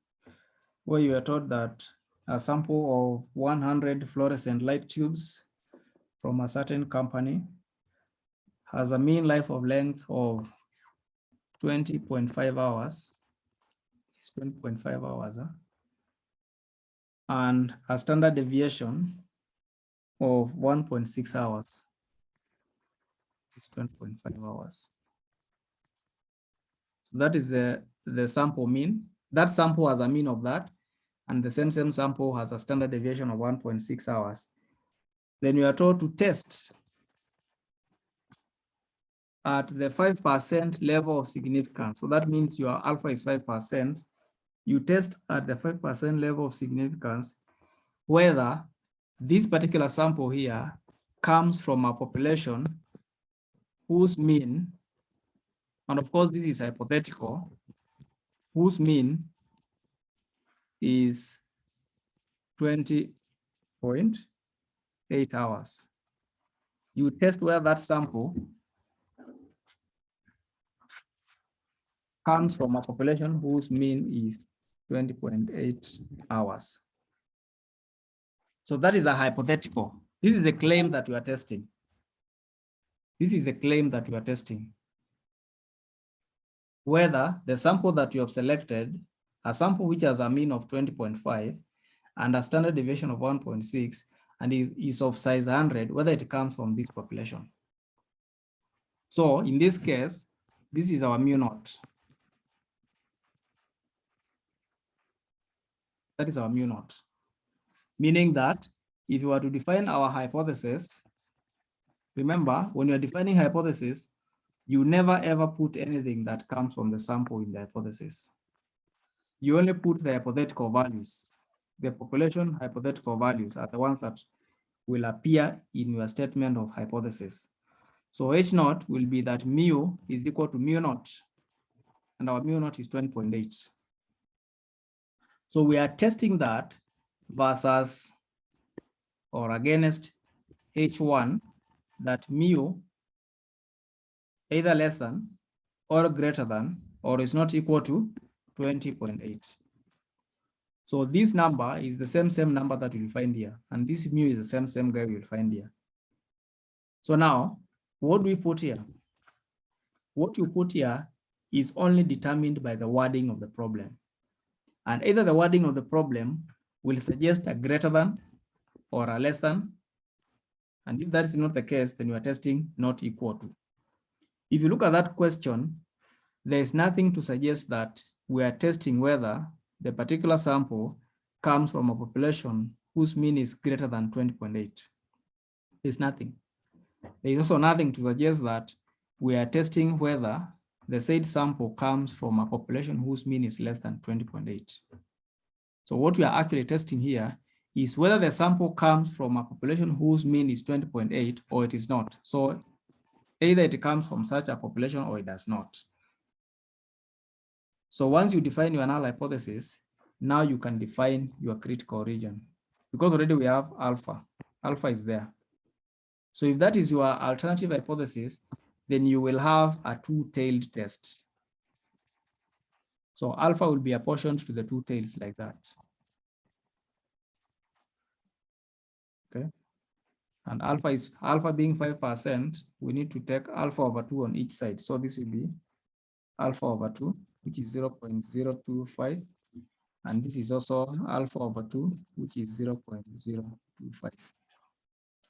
where you are told that a sample of 100 fluorescent light tubes from a certain company has a mean life of length of 20.5 hours. It's 20.5 hours, and a standard deviation of 1.6 hours. It's 20.5 hours. So that is the sample mean. That sample has a mean of that, and the same sample has a standard deviation of 1.6 hours. Then you are told to test at the 5% level of significance. So that means your alpha is 5%. You test at the 5% level of significance whether this particular sample here comes from a population whose mean, and of course this is hypothetical, whose mean is 20.8 hours. You test whether that sample comes from a population whose mean is 20.8 hours. So that is a hypothetical. This is the claim that we are testing. This is the claim that we are testing. Whether the sample that you have selected, a sample which has a mean of 20.5 and a standard deviation of 1.6 and is of size 100, whether it comes from this population. So in this case, this is our mu naught. That is our mu naught. Meaning that if you were to define our hypothesis, remember, when you're defining hypothesis, you never ever put anything that comes from the sample in the hypothesis. You only put the hypothetical values. The population hypothetical values are the ones that will appear in your statement of hypothesis. So H naught will be that mu is equal to mu naught, and our mu naught is 20.8. So we are testing that versus or against H1, that mu either less than or greater than or is not equal to 20.8. So this number is the same number that you'll find here, and this mu is the same guy you'll find here. So now, what do we put here? What you put here is only determined by the wording of the problem. And either the wording of the problem will suggest a greater than or a less than. And if that is not the case, then you are testing not equal to. If you look at that question, there is nothing to suggest that we are testing whether the particular sample comes from a population whose mean is greater than 20.8. There's nothing. There is also nothing to suggest that we are testing whether the said sample comes from a population whose mean is less than 20.8. So what we are actually testing here is whether the sample comes from a population whose mean is 20.8 or it is not. So either it comes from such a population or it does not. So once you define your null hypothesis, now you can define your critical region, because already we have alpha. Alpha is there. So if that is your alternative hypothesis, then you will have a two-tailed test. So alpha will be apportioned to the two tails like that. Okay. And alpha being 5%, we need to take alpha over 2 on each side. So this will be alpha over 2, which is 0.025. And this is also alpha over 2, which is 0.025.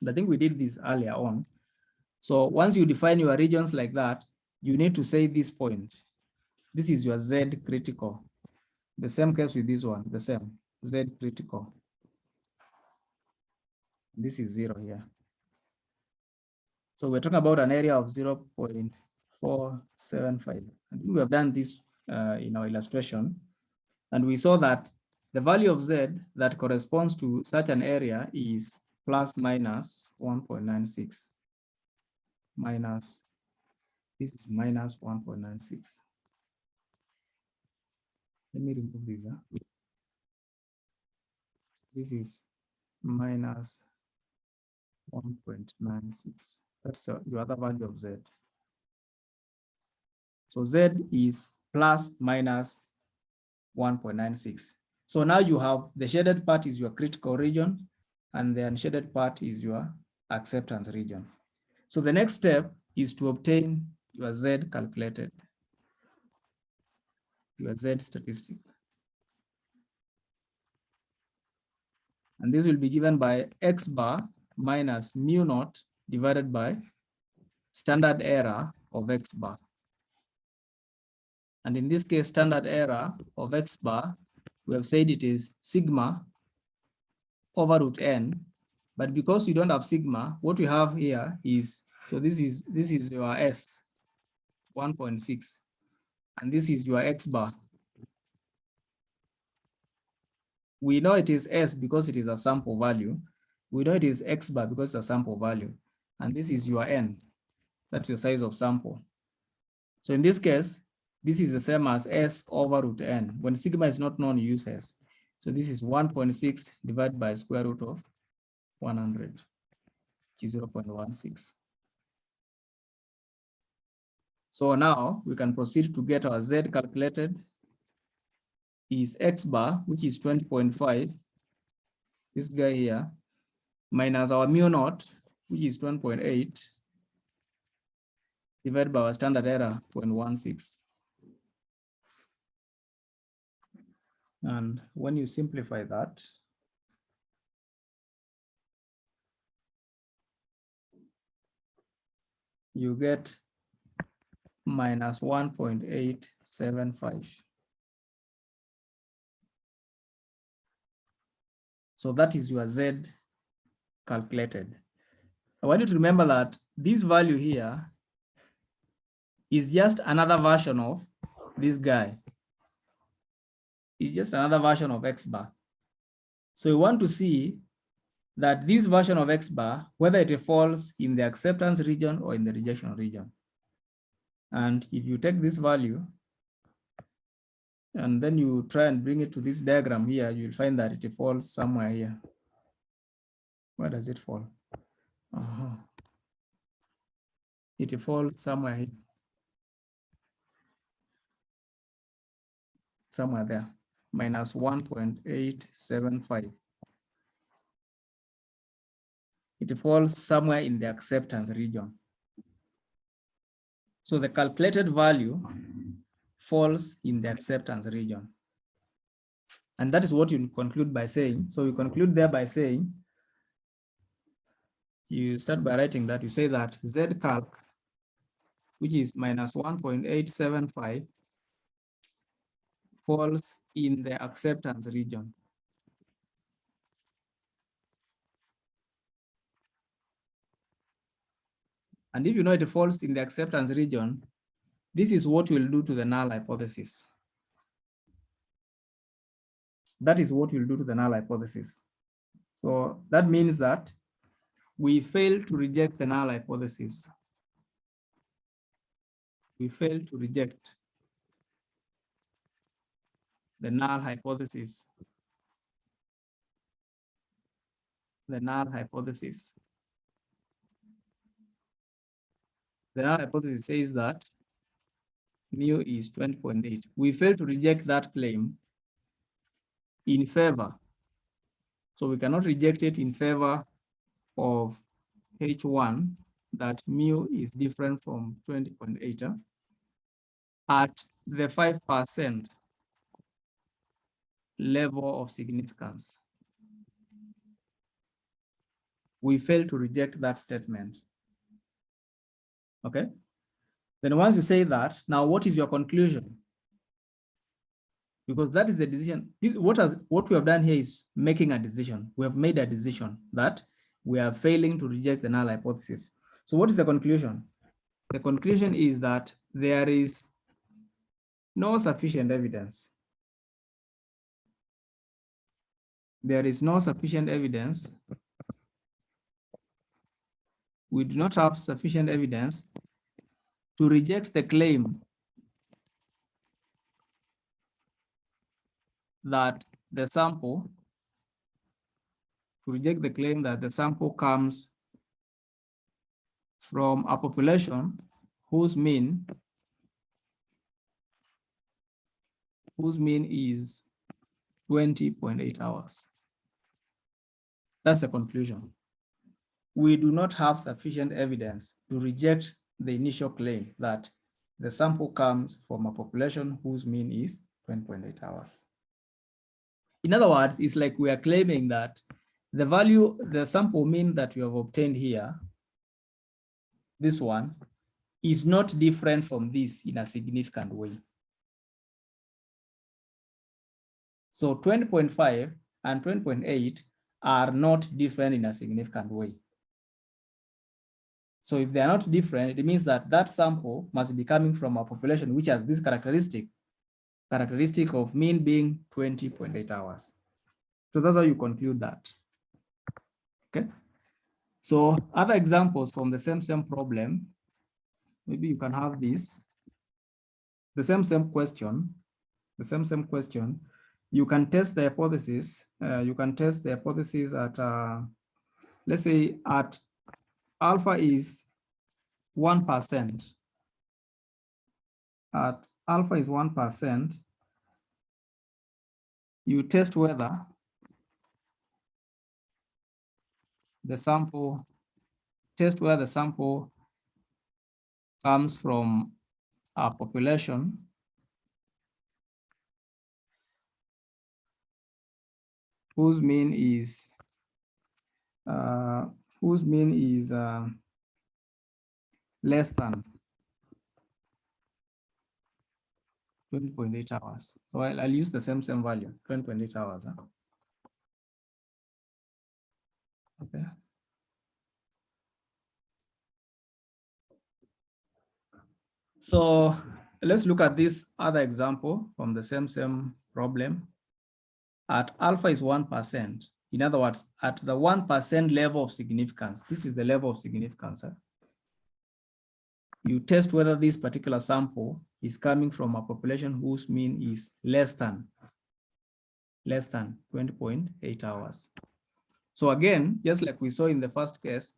I think we did this earlier on. So once you define your regions like that, you need to say this point. This is your Z critical. The same case with this one, the same, Z critical. This is 0 here. So we're talking about an area of 0.475. I think we have done this in our illustration. And we saw that the value of Z that corresponds to such an area is plus minus 1.96 minus, this is minus 1.96. Let me remove this. This is minus 1.96. That's the other value of Z. So Z is plus minus 1.96. So now you have the shaded part is your critical region and the unshaded part is your acceptance region. So the next step is to obtain your Z calculated, your Z statistic. And this will be given by X bar minus mu naught divided by standard error of X bar. And in this case, standard error of X bar, we have said it is sigma over root n, but because you don't have sigma, what we have here is, so this is your S, 1.6, and this is your X bar. We know it is S because it is a sample value. We know it is X bar because it's a sample value. And this is your N, that's the size of sample. So in this case, this is the same as S over root N. When sigma is not known, you use S. So this is 1.6 divided by square root of 100, which is 0.16. So now we can proceed to get our Z calculated. Is X bar, which is 20.5, this guy here, minus our mu naught, which is 20.8, divided by our standard error, 0.16. And when you simplify that, you get minus 1.875. So that is your Z calculated. I want you to remember that this value here is just another version of this guy. It's just another version of X bar. So you want to see that this version of X bar, whether it falls in the acceptance region or in the rejection region. And if you take this value and then you try and bring it to this diagram here, you'll find that it falls somewhere here. Where does it fall? It falls somewhere here. Somewhere there, minus 1.875. It falls somewhere in the acceptance region. So the calculated value falls in the acceptance region. And that is what you conclude by saying. So you conclude there by saying, you start by writing that, you say that Z calc, which is minus 1.875, falls in the acceptance region. And if you know it falls in the acceptance region, this is what we'll do to the null hypothesis. That is what we'll do to the null hypothesis. So that means that we fail to reject the null hypothesis. We fail to reject the null hypothesis. The null hypothesis. The null hypothesis says that mu is 20.8. We fail to reject that claim in favor. So we cannot reject it in favor of H1, that mu is different from 20.8 at the 5% level of significance. We fail to reject that statement. Okay. Then once you say that, now what is your conclusion? Because that is the decision. What we have done here is making a decision. We have made a decision that we are failing to reject the null hypothesis. So what is the conclusion? The conclusion is that there is no sufficient evidence there is no sufficient evidence. We do not have sufficient evidence to reject the claim that the sample, comes from a population whose mean is 20.8 hours. That's the conclusion. We do not have sufficient evidence to reject the initial claim that the sample comes from a population whose mean is 20.8 hours. In other words, it's like we are claiming that the sample mean that we have obtained here, this one, is not different from this in a significant way. So 20.5 and 20.8 are not different in a significant way. So if they are not different, it means that that sample must be coming from a population which has this characteristic of mean being 20.8 hours. So that's how you conclude that. Okay. So other examples from the same problem, maybe you can have this. The same question. You can test the hypothesis. You can test the hypothesis at, let's say, at alpha is 1%. At alpha is 1%. You test whether the sample comes from a population whose mean is less than 20.8 hours. So I'll use the same value, 20.8 hours. Huh? Okay. So let's look at this other example from the same problem. At alpha is 1%. In other words, at the 1% level of significance, this is the level of significance. Huh? You test whether this particular sample is coming from a population whose mean is less than 20.8 hours. So again, just like we saw in the first case,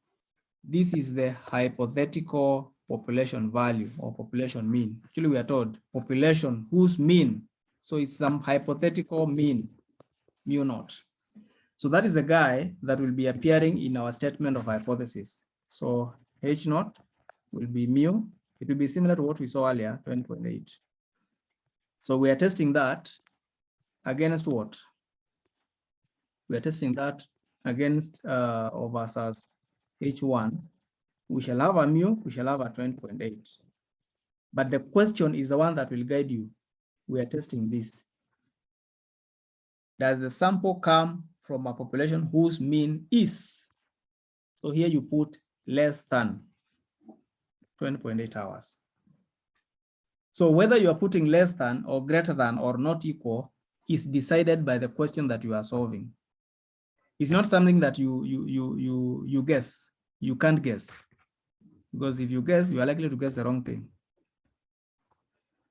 this is the hypothetical population value or population mean. Actually, we are told population whose mean. So it's some hypothetical mean, mu naught. So that is the guy that will be appearing in our statement of hypothesis. So H naught will be mu. It will be similar to what we saw earlier, 20.8. So we are testing that against what? We are testing that against or versus H1. We shall have a mu, we shall have a 20.8. But the question is the one that will guide you. We are testing this. Does the sample come from a population whose mean is? So here you put less than 20.8 hours. So whether you are putting less than or greater than or not equal is decided by the question that you are solving. It's not something that you guess. You can't guess. Because if you guess, you are likely to guess the wrong thing.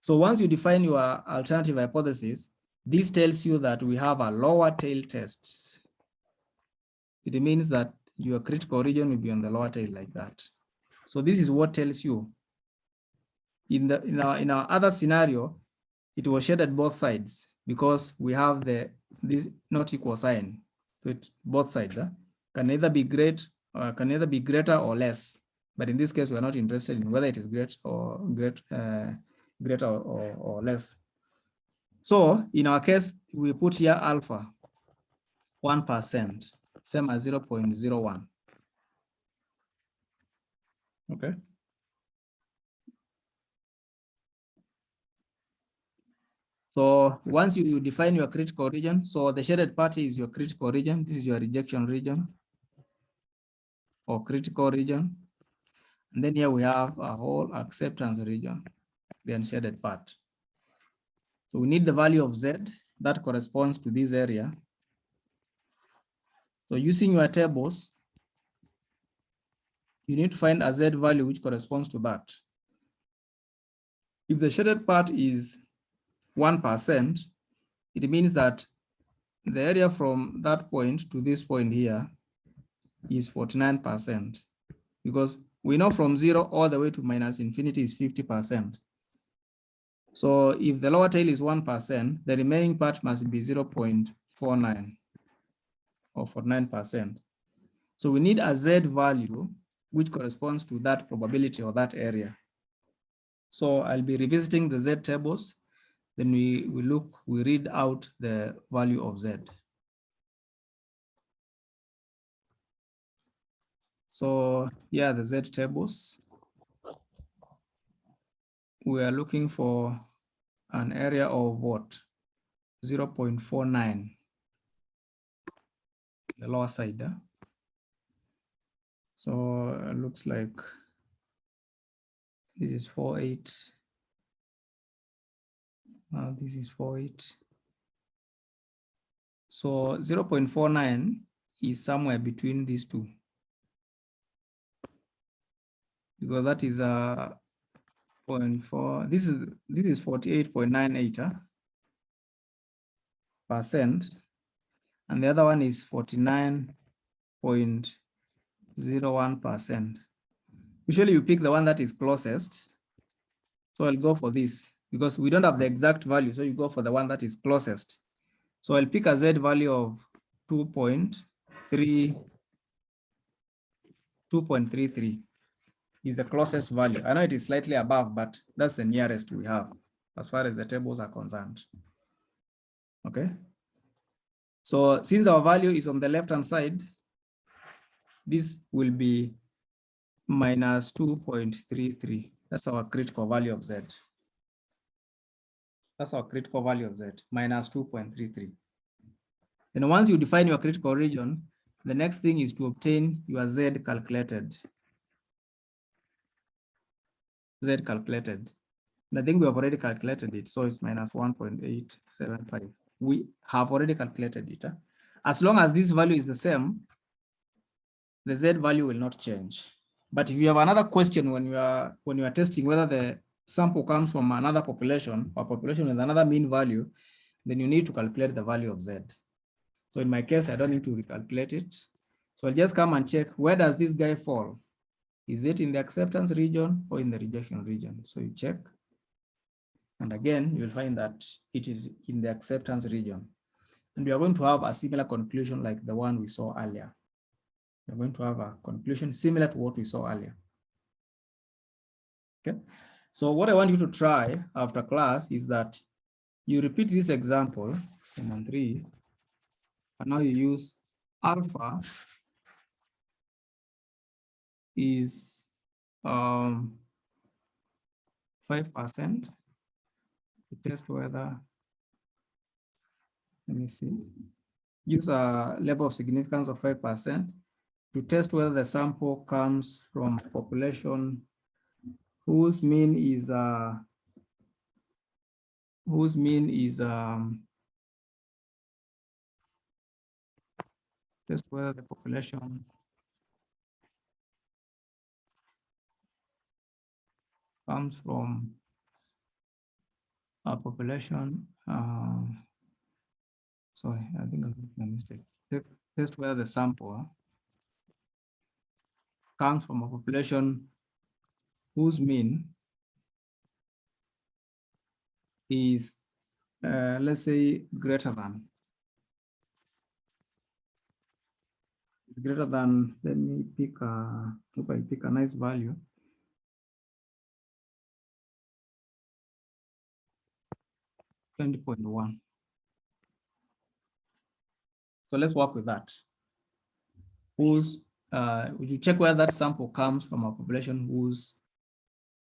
So once you define your alternative hypothesis, this tells you that we have a lower tail test. It means that your critical region will be on the lower tail like that. So this is what tells you. In our other scenario, it was shaded both sides because we have this not equal sign. So it's both sides can either be greater or less. But in this case, we are not interested in whether it is greater or less. So in our case, we put here alpha 1%, same as 0.01. Okay. So once you define your critical region, so the shaded part is your critical region. This is your rejection region or critical region. And then here we have a whole acceptance region, the unshaded part. So we need the value of Z that corresponds to this area. So using your tables, you need to find a Z value which corresponds to that. If the shaded part is 1%, it means that the area from that point to this point here is 49%, because we know from 0 all the way to minus infinity is 50%. So if the lower tail is 1%, the remaining part must be 0.49 or 49%. So we need a Z value which corresponds to that probability or that area. So I'll be revisiting the Z tables. Then we read out the value of Z. So here are the Z tables. We are looking for an area of what? 0.49, the lower side. So it looks like this is 48. This is 48. So 0.49 is somewhere between these two, because that is a 0.4. This is 48.98%, and the other one is 49.01%. Usually you pick the one that is closest. So I'll go for this because we don't have the exact value. So you go for the one that is closest. So I'll pick a Z value of 2.33 is the closest value. I know it is slightly above, but that's the nearest we have as far as the tables are concerned. Okay. So since our value is on the left-hand side, this will be minus 2.33. That's our critical value of Z. That's our critical value of Z, minus 2.33. And once you define your critical region, the next thing is to obtain your Z calculated. Z calculated. And I think we have already calculated it, so it's minus 1.875. We have already calculated it. As long as this value is the same, the Z value will not change. But if you have another question when you are testing whether the sample comes from another population or population with another mean value, then you need to calculate the value of Z. So in my case, I don't need to recalculate it. So I'll just come and check, where does this guy fall? Is it in the acceptance region or in the rejection region? So you check. And again, you'll find that it is in the acceptance region. And we are going to have a similar conclusion like the one we saw earlier. We're going to have a conclusion similar to what we saw earlier. Okay. So what I want you to try after class is that you repeat this example, 3, and now you use alpha is 5% to test whether, let me see, use a level of significance of 5% to test whether the sample comes from a population whose mean is test whether the population comes from a population. Sorry, I think I made a mistake. Test whether the sample comes from a population whose mean is, let's say, greater than, let me pick a, if I pick a nice value, $20.1. So let's work with that. Would you check whether that sample comes from a population whose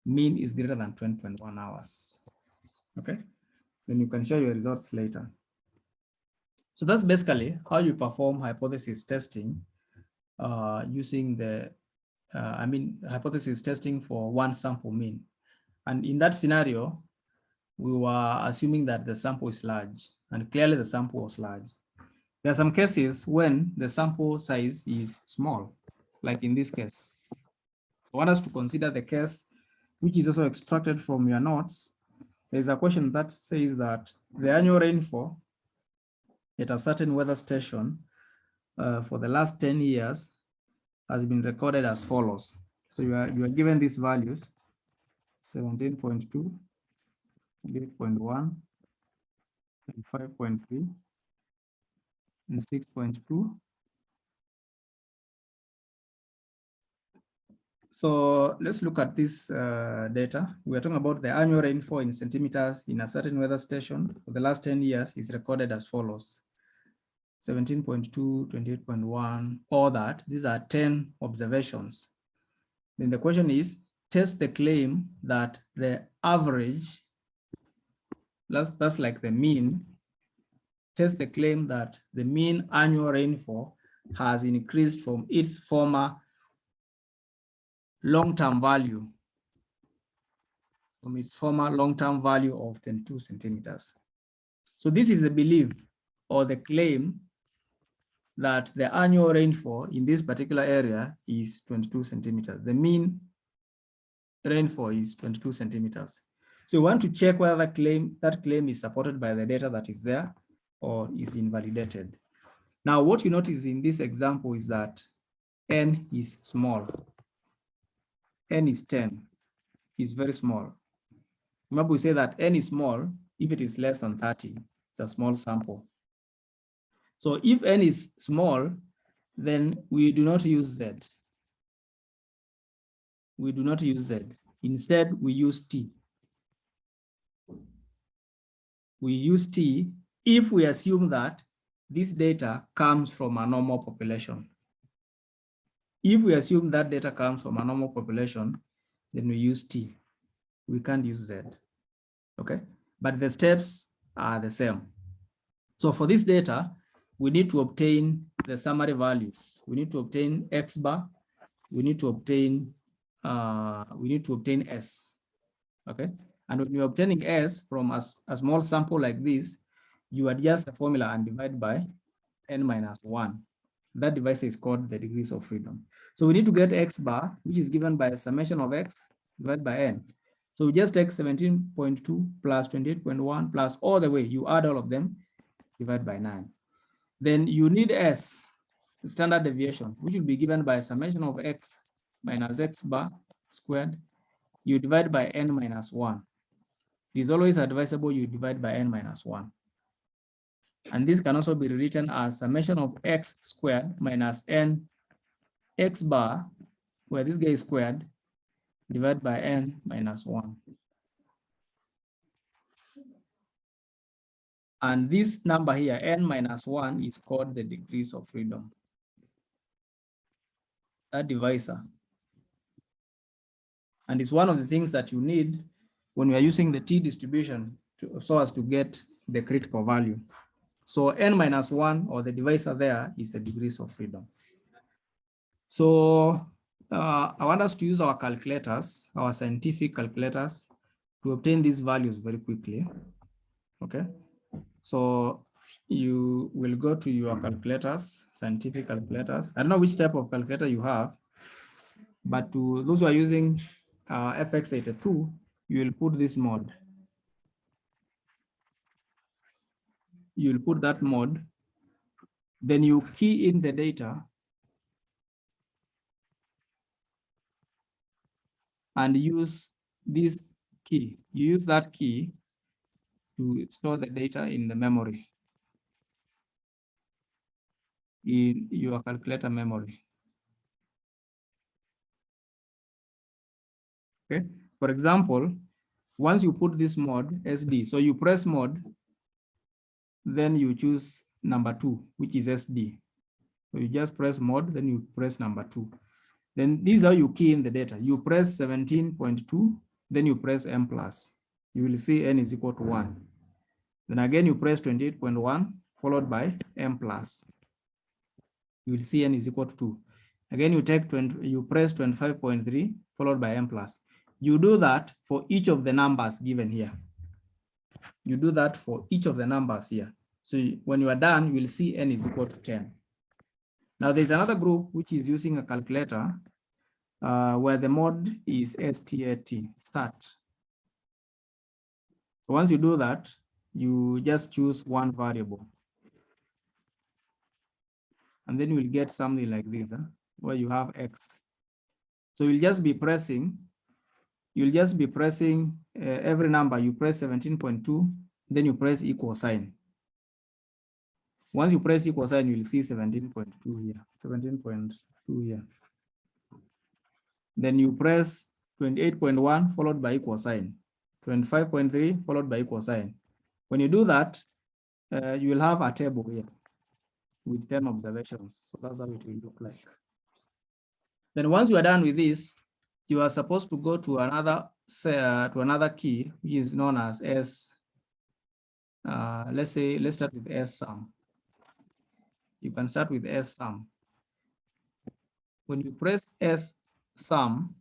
mean is greater than 20.1 hours? Okay, then you can share your results later. So that's basically how you perform hypothesis testing using the, hypothesis testing for one sample mean. And in that scenario, we were assuming that the sample is large, and clearly the sample was large. There are some cases when the sample size is small, like in this case. I want us to consider the case, which is also extracted from your notes. There's a question that says that the annual rainfall at a certain weather station for the last 10 years has been recorded as follows. So you are given these values, 17.2, 8.1, and 5.3, and 6.2. So let's look at this data. We're talking about the annual rainfall in centimeters in a certain weather station for the last 10 years is recorded as follows. 17.2, 28.1, all that. These are 10 observations. Then the question is, test the claim that the average, that's like the mean, test the claim that the mean annual rainfall has increased from its former long-term value, of 22 centimeters. So this is the belief or the claim that the annual rainfall in this particular area is 22 centimeters. The mean rainfall is 22 centimeters. So we want to check whether that claim is supported by the data that is there or is invalidated. Now, what you notice in this example is that n is small. N is 10, is very small. Remember, we say that n is small if it is less than 30. It's a small sample. So if n is small, then we do not use Z. We do not use Z. Instead, we use T. We use T if we assume that this data comes from a normal population. If we assume that data comes from a normal population, then we use T. We can't use Z. Okay? But the steps are the same. So for this data, we need to obtain the summary values. We need to obtain X bar. We need to obtain S. Okay. And when you're obtaining S from a small sample like this, you adjust the formula and divide by n minus 1. That device is called the degrees of freedom. So we need to get X bar, which is given by a summation of X divided by n. So we just take 17.2 plus 28.1 plus all the way, you add all of them, divide by 9. Then you need S, the standard deviation, which will be given by a summation of X minus X bar squared. You divide by n minus 1. It is always advisable you divide by n minus 1. And this can also be written as summation of X squared minus n X bar, where this guy is squared, divided by n minus 1. And this number here, n minus 1, is called the degrees of freedom. That divisor. And it's one of the things that you need when we are using the T distribution so as to get the critical value. So n minus 1, or the divisor there, is the degrees of freedom. So I want us to use our calculators, our scientific calculators, to obtain these values very quickly. Okay. So you will go to your calculators, scientific calculators. I don't know which type of calculator you have, but to those who are using FX82, you will put this mode. You will put that mode. Then you key in the data and use this key. You use that key to store the data in the memory, in your calculator memory. Okay. For example, once you put this mode SD, so you press mode, then you choose number 2, which is SD. So you just press mode, then you press number 2. Then this is how you key in the data. You press 17.2, then you press M plus. You will see N is equal to 1. Then again, you press 28.1, followed by M plus. You will see N is equal to 2. Again, you press 25.3, followed by M plus. You do that for each of the numbers given here. You do that for each of the numbers here. So when you are done, you will see n is equal to 10. Now there's another group which is using a calculator where the mode is STAT, start. So once you do that, you just choose one variable. And then you will get something like this, where you have X. So you'll just be pressing every number. You press 17.2, then you press equal sign. Once you press equal sign, you'll see 17.2 here, 17.2 here. Then you press 28.1 followed by equal sign, 25.3 followed by equal sign. When you do that, you will have a table here with 10 observations. So that's how it will look like. Then once you are done with this, you are supposed to go to another key, which is known as S. Let's start with S sum. You can start with S sum. When you press S sum,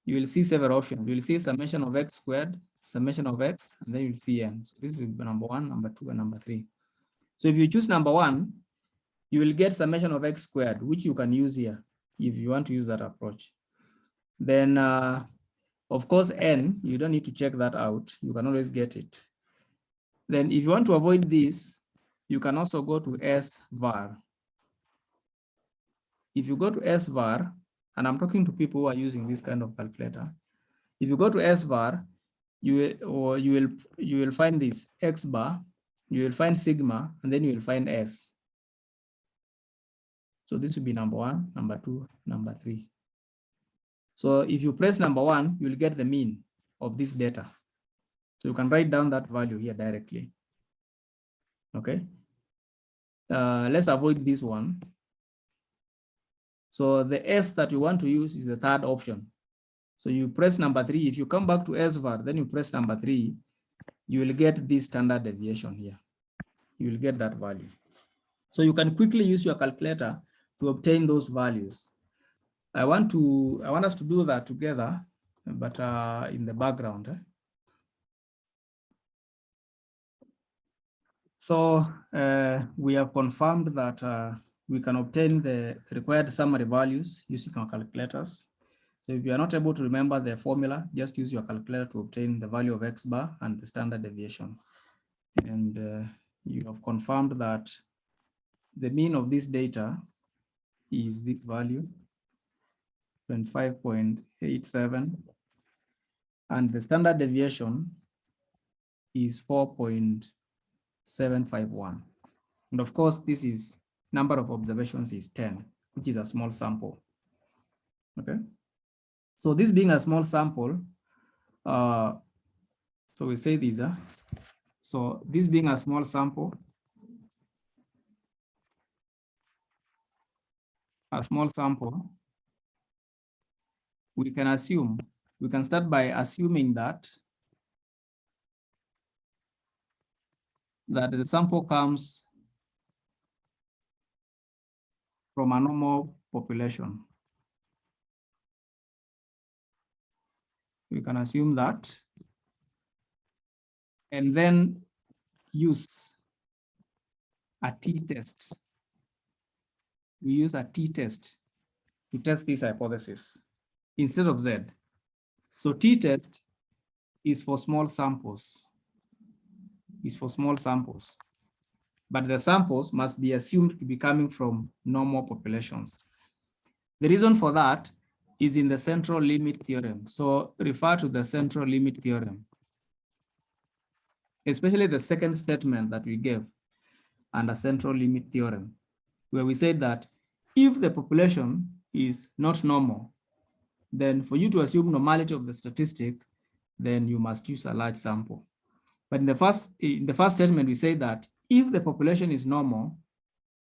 you will see several options. You will see summation of X squared, summation of X, and then you'll see N. So this is number 1, number 2, and number 3. So if you choose number 1, you will get summation of X squared, which you can use here if you want to use that approach. Then, of course, N, you don't need to check that out. You can always get it. Then if you want to avoid this, you can also go to S var. If you go to S var, and I'm talking to people who are using this kind of calculator, if you go to S var, you will find this X bar, you will find sigma, and then you will find S. So this will be number 1, number 2, number 3. So if you press number 1, you will get the mean of this data. So you can write down that value here directly. Okay. Let's avoid this one. So the S that you want to use is the third option. So you press number 3. If you come back to S var, then you press number 3, you will get this standard deviation here. You will get that value. So you can quickly use your calculator to obtain those values. I want us to do that together, but in the background. So we have confirmed that we can obtain the required summary values using our calculators. So if you are not able to remember the formula, just use your calculator to obtain the value of X bar and the standard deviation. And you have confirmed that the mean of this data is this value, 25.87, and the standard deviation is 4.751. And of course, this is number of observations is 10, which is a small sample. Okay. So this being a small sample, so we say these are. So this being a small sample, we can start by assuming that the sample comes from a normal population. We can assume that, and then use a t-test. We use a t-test to test this hypothesis instead of Z. So t-test is for small samples. But the samples must be assumed to be coming from normal populations. The reason for that is in the central limit theorem. So refer to the central limit theorem, especially the second statement that we gave under central limit theorem, where we said that if the population is not normal, then for you to assume normality of the statistic, then you must use a large sample. But in the first statement, we say that if the population is normal,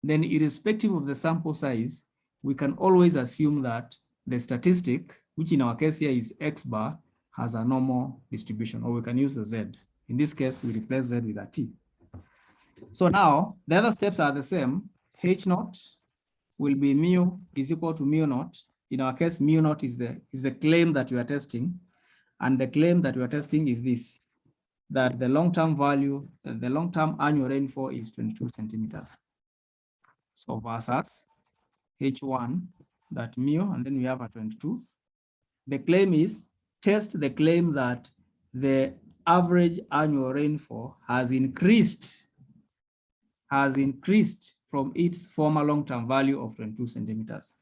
then irrespective of the sample size, we can always assume that the statistic, which in our case here is X bar, has a normal distribution, or we can use the Z. In this case, we replace Z with a T. So now the other steps are the same. H naught will be mu is equal to mu naught. In our case, mu naught is the claim that we are testing. And the claim that we are testing is this. that the long-term value, the long-term annual rainfall is 22 centimeters. So versus H1, that mu, and then we have a 22. The claim is, test the claim that the average annual rainfall has increased from its former long-term value of 22 centimeters.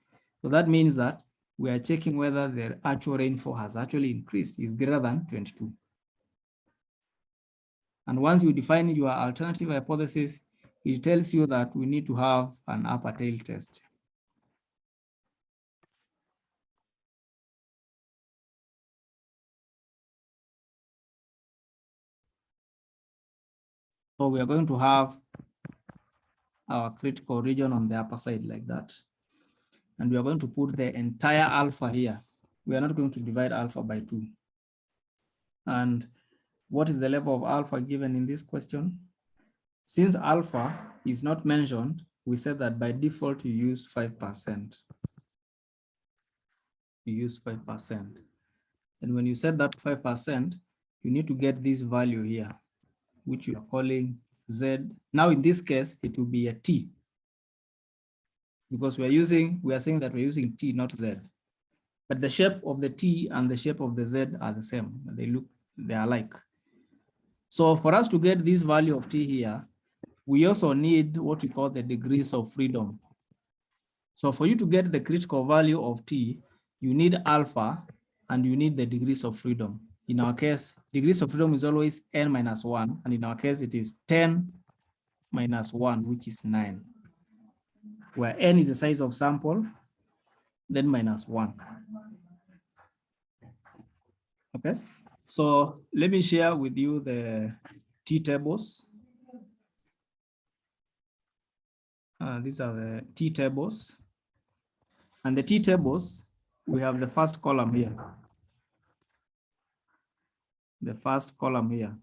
So that means that we are checking whether the actual rainfall has actually increased, is greater than 22. And once you define your alternative hypothesis, it tells you that we need to have an upper tail test. So we are going to have our critical region on the upper side like that. And we are going to put the entire alpha here. We are not going to divide alpha by 2. And what is the level of alpha given in this question? Since alpha is not mentioned, we said that by default you use 5%. You use 5%. And when you set that 5%, you need to get this value here, which you are calling Z. Now in this case, it will be a T, because we are saying that we're using T, not Z. But the shape of the T and the shape of the Z are the same. They are alike. So for us to get this value of T here, we also need what we call the degrees of freedom. So for you to get the critical value of T, you need alpha and you need the degrees of freedom. In our case, degrees of freedom is always n minus 1. And in our case, it is 10 minus 1, which is 9. Where n is the size of sample, then minus 1. Okay, so let me share with you the T tables. These are the T tables. And the T tables, we have the first column here. The first column here.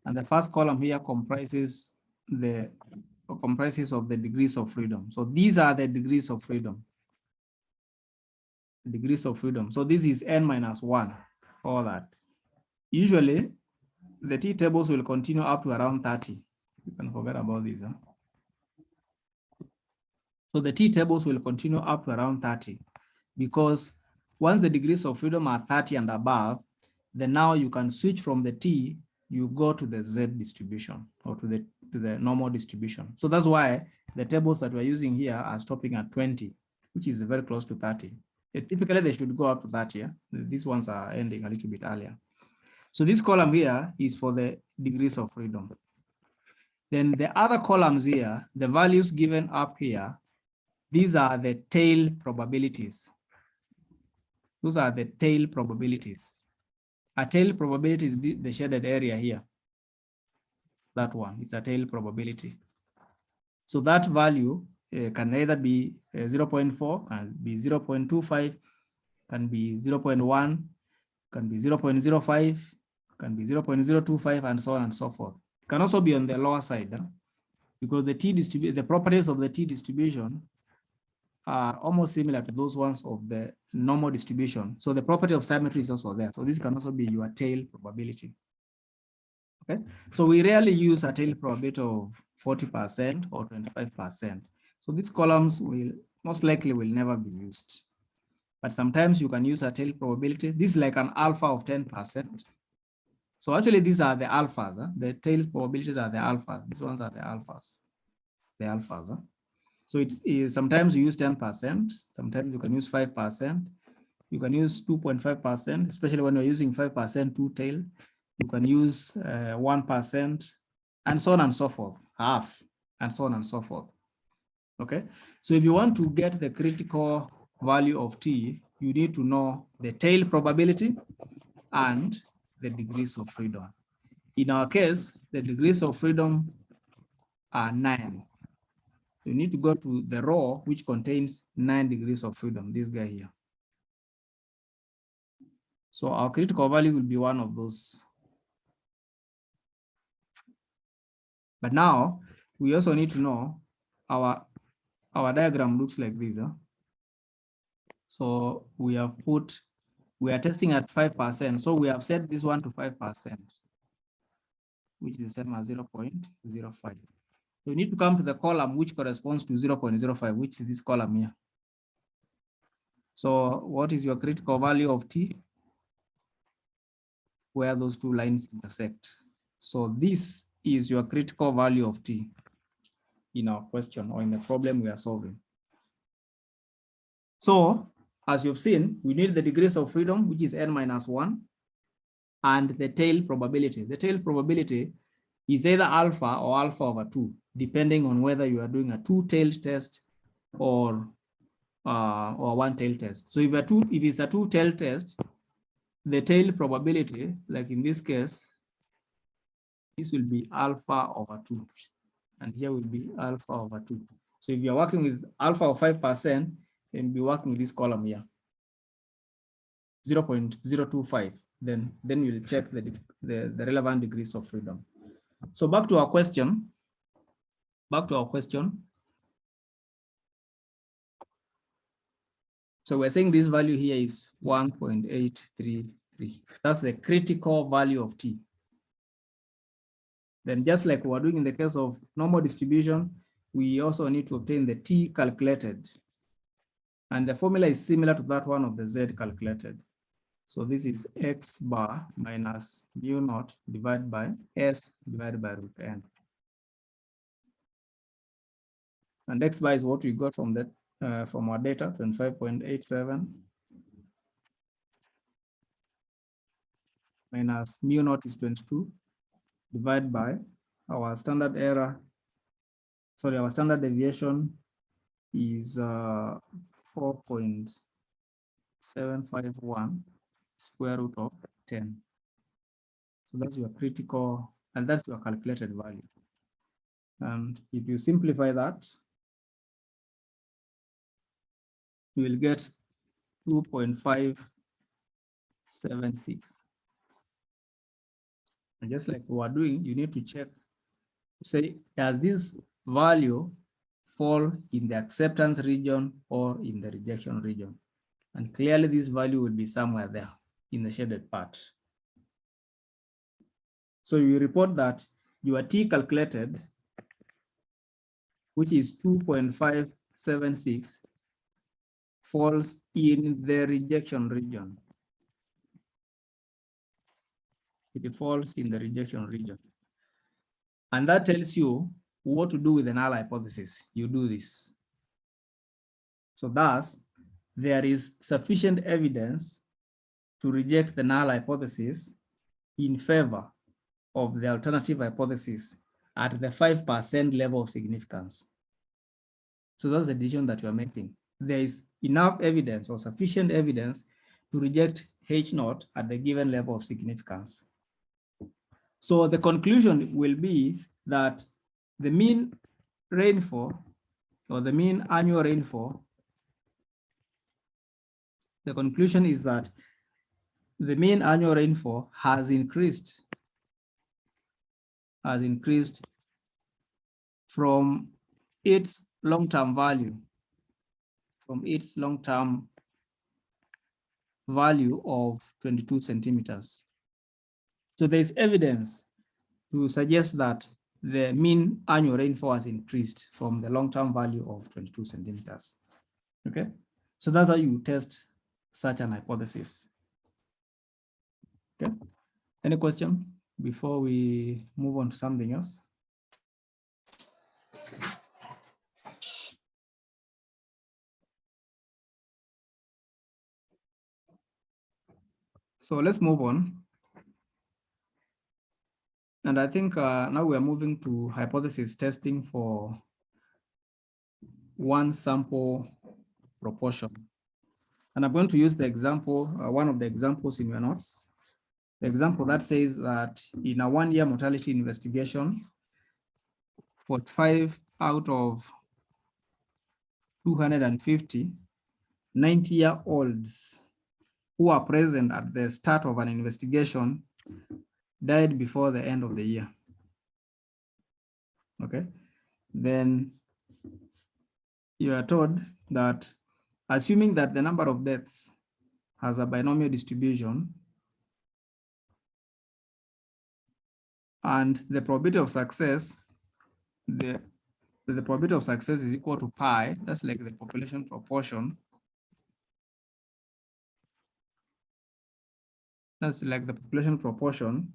And the first column here comprises of the degrees of freedom. So these are the degrees of freedom. Degrees of freedom. So this is n minus 1, all that. Usually, the T tables will continue up to around 30. You can forget about this. Huh? So the T tables will continue up to around 30, because once the degrees of freedom are 30 and above, then now you can switch from the T, you go to the Z distribution or to the normal distribution. So that's why the tables that we're using here are stopping at 20, which is very close to 30. Typically, they should go up to 30. Yeah? These ones are ending a little bit earlier. So this column here is for the degrees of freedom. Then the other columns here, the values given up here, these are the tail probabilities. Those are the tail probabilities. A tail probability is the shaded area here. That one is a tail probability. So that value can either be 0.4, can be 0.25, can be 0.1, can be 0.05, can be 0.025, and so on and so forth. It can also be on the lower side, because the properties of the T distribution are almost similar to those ones of the normal distribution. So the property of symmetry is also there. So this can also be your tail probability. Okay, so we rarely use a tail probability of 40% or 25%. So these columns will most likely will never be used. But sometimes you can use a tail probability. This is like an alpha of 10%. So actually these are the alphas. Huh? The tail probabilities are the alphas. These ones are the alphas. The alphas. Huh? So it's sometimes you use 10%, sometimes you can use 5%, you can use 2.5%, especially when you're using 5% two-tail, you can use 1%, and so on and so forth, half, and so on and so forth. Okay, so if you want to get the critical value of T, you need to know the tail probability and the degrees of freedom. In our case, the degrees of freedom are 9. You need to go to the row which contains 9 degrees of freedom, this guy here. So our critical value will be one of those. But now we also need to know our diagram looks like this. Huh? So we are testing at 5%. So we have set this one to 5%. which is the same as 0.05. So we need to come to the column which corresponds to 0.05, which is this column here. So what is your critical value of t? Where those two lines intersect. So this is your critical value of t in our question or in the problem we are solving. So as you've seen, we need the degrees of freedom, which is n-1, and the tail probability. The tail probability is either alpha or alpha over 2, depending on whether you are doing a two-tailed test or one-tailed test. So if it's a two-tailed test, the tail probability, like in this case, this will be alpha over 2, and here will be alpha over 2. So if you're working with alpha of 5%, then you'll be working with this column here, 0.025. Then we'll check the relevant degrees of freedom. So back to our question. So we're saying this value here is 1.833. That's the critical value of t. Then just like we're doing in the case of normal distribution, we also need to obtain the t calculated. And the formula is similar to that one of the z calculated. So this is x bar minus mu naught divided by s divided by root n. And x bar is what we got from that from our data, 25.87 minus mu naught is 22 divided by our standard error. Sorry, our standard deviation is 4.751 square root of 10. So that's your critical, and that's your calculated value. And if you simplify that, you will get 2.576. And just like we are doing, you need to check, say, does this value fall in the acceptance region or in the rejection region? And clearly this value will be somewhere there in the shaded part. So you report that your t calculated, which is 2.576, falls in the rejection region. It falls in the rejection region. And that tells you what to do with the null hypothesis. You do this. So thus, there is sufficient evidence to reject the null hypothesis in favor of the alternative hypothesis at the 5% level of significance. So that's the decision that you are making. There is enough evidence or sufficient evidence to reject H naught at the given level of significance. So the conclusion will be that the mean rainfall or the mean annual rainfall, the conclusion is that the mean annual rainfall has increased from its long-term value, of 22 centimeters. So there's evidence to suggest that the mean annual rainfall has increased from the long-term value of 22 centimeters. Okay, so that's how you test such an hypothesis. Okay, any question before we move on to something else? So let's move on. And I think now we are moving to hypothesis testing for one sample proportion. And I'm going to use the example, one of the examples in your notes. The example that says that in a one-year mortality investigation, 45 out of 250 90-year-olds who are present at the start of an investigation died before the end of the year. Okay, then you are told that assuming that the number of deaths has a binomial distribution And the probability of success, the probability of success is equal to pi. That's like the population proportion. That's like the population proportion.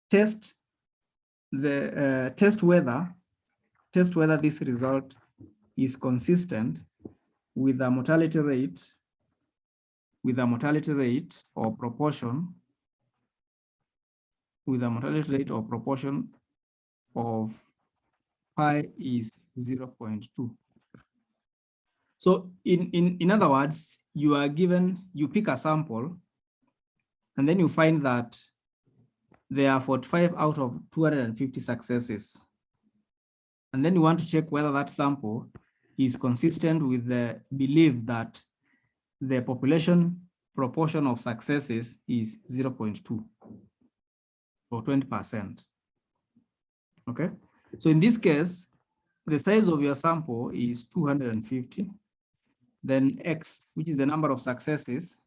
Test whether this result is consistent with the mortality rate, or proportion, of pi is 0.2. So in other words, you are given, you pick a sample, and then you find that there are 45 out of 250 successes. And then you want to check whether that sample is consistent with the belief that the population proportion of successes is 0.2 or 20%. Okay, so in this case, the size of your sample is 250. Then X, which is the number of successes,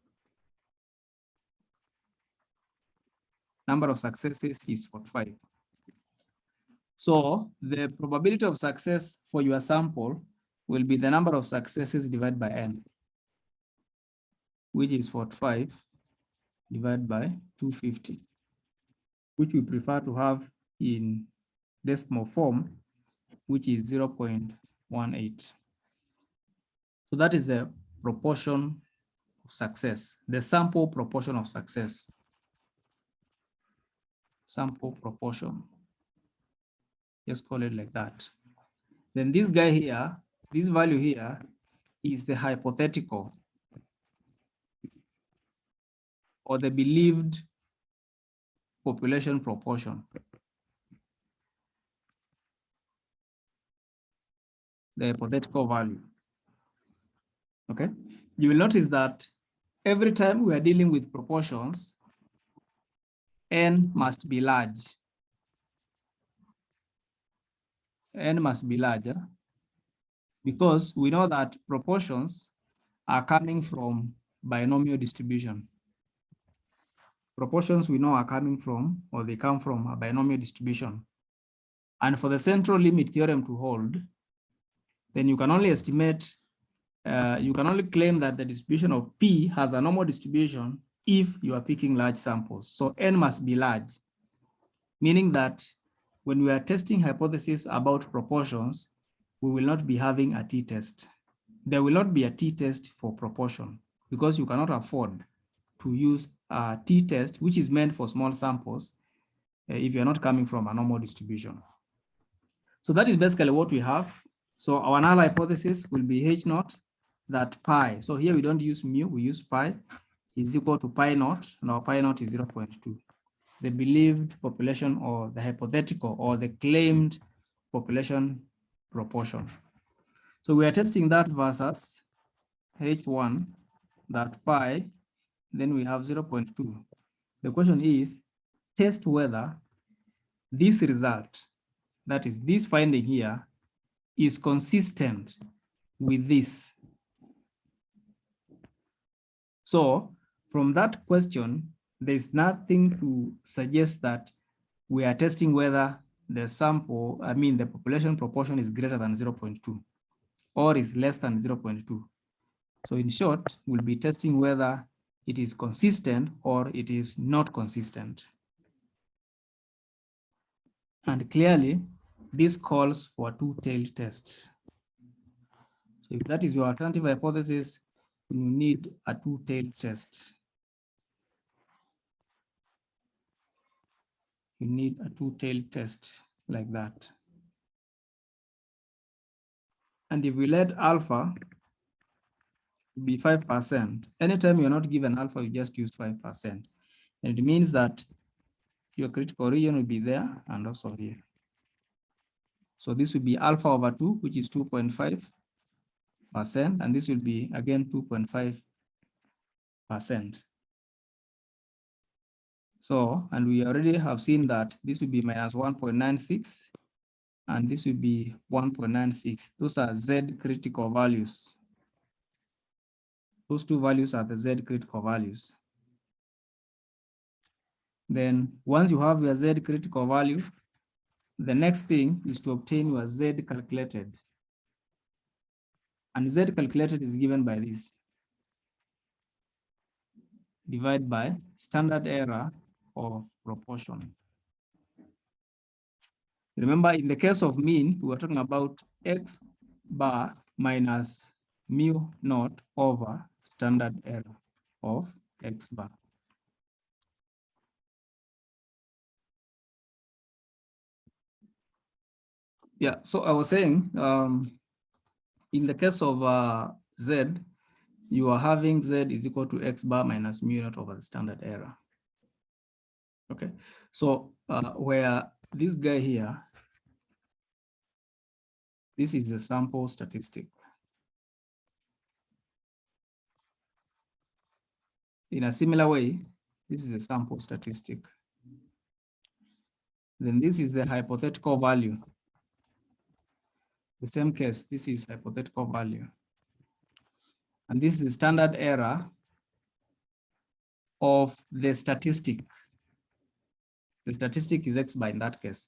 is 45. So the probability of success for your sample will be the number of successes divided by n, which is 45 divided by 250, which we prefer to have in decimal form, which is 0.18. So that is the proportion of success, the sample proportion of success. Sample proportion, just call it like that. Then this guy here, this value here is the hypothetical or the believed population proportion. The hypothetical value. Okay, you will notice that every time we are dealing with proportions, n must be large. N must be larger because we know that proportions are coming from binomial distribution. Proportions we know are coming from, or they come from, a binomial distribution. And for the central limit theorem to hold, then you can only estimate, you can only claim that the distribution of P has a normal distribution if you are picking large samples. So N must be large, meaning that when we are testing hypotheses about proportions, we will not be having a t-test. There will not be a t-test for proportion because you cannot afford to use a t-test, which is meant for small samples, if you're not coming from a normal distribution. So that is basically what we have. So our null hypothesis will be H naught, that pi. So here we don't use mu, we use pi, is equal to pi naught, and our pi naught is 0.2. The believed population, or the hypothetical, or the claimed population proportion. So we are testing that versus H1, that pi, then we have 0.2. The question is, test whether this result, that is this finding here, is consistent with this. So from that question, there's nothing to suggest that we are testing whether the sample, the population proportion is greater than 0.2 or is less than 0.2. So in short, we'll be testing whether it is consistent or it is not consistent. And clearly, this calls for a two-tailed test. So if that is your alternative hypothesis, you need a two-tailed test. You need a two-tailed test like that. And if we let alpha be 5%, anytime you're not given alpha, you just use 5%. And it means that your critical region will be there and also here. So this will be alpha over 2, which is 2.5%, and this will be again 2.5%. So, and we already have seen that this will be minus 1.96, and this will be 1.96. Those are Z critical values. Those two values are the Z critical values. Then once you have your Z critical value, the next thing is to obtain your Z calculated. And Z calculated is given by this. Divide by standard error of proportion. Remember, in the case of mean, we were talking about X bar minus mu naught over standard error of X bar. Yeah, so I was saying, in the case of Z, you are having Z is equal to X bar minus mu naught over the standard error. Okay, so where this guy here, this is the sample statistic. In a similar way, this is the sample statistic. Then this is the hypothetical value. The same case, this is hypothetical value. And this is the standard error of the statistic. The statistic is X bar in that case.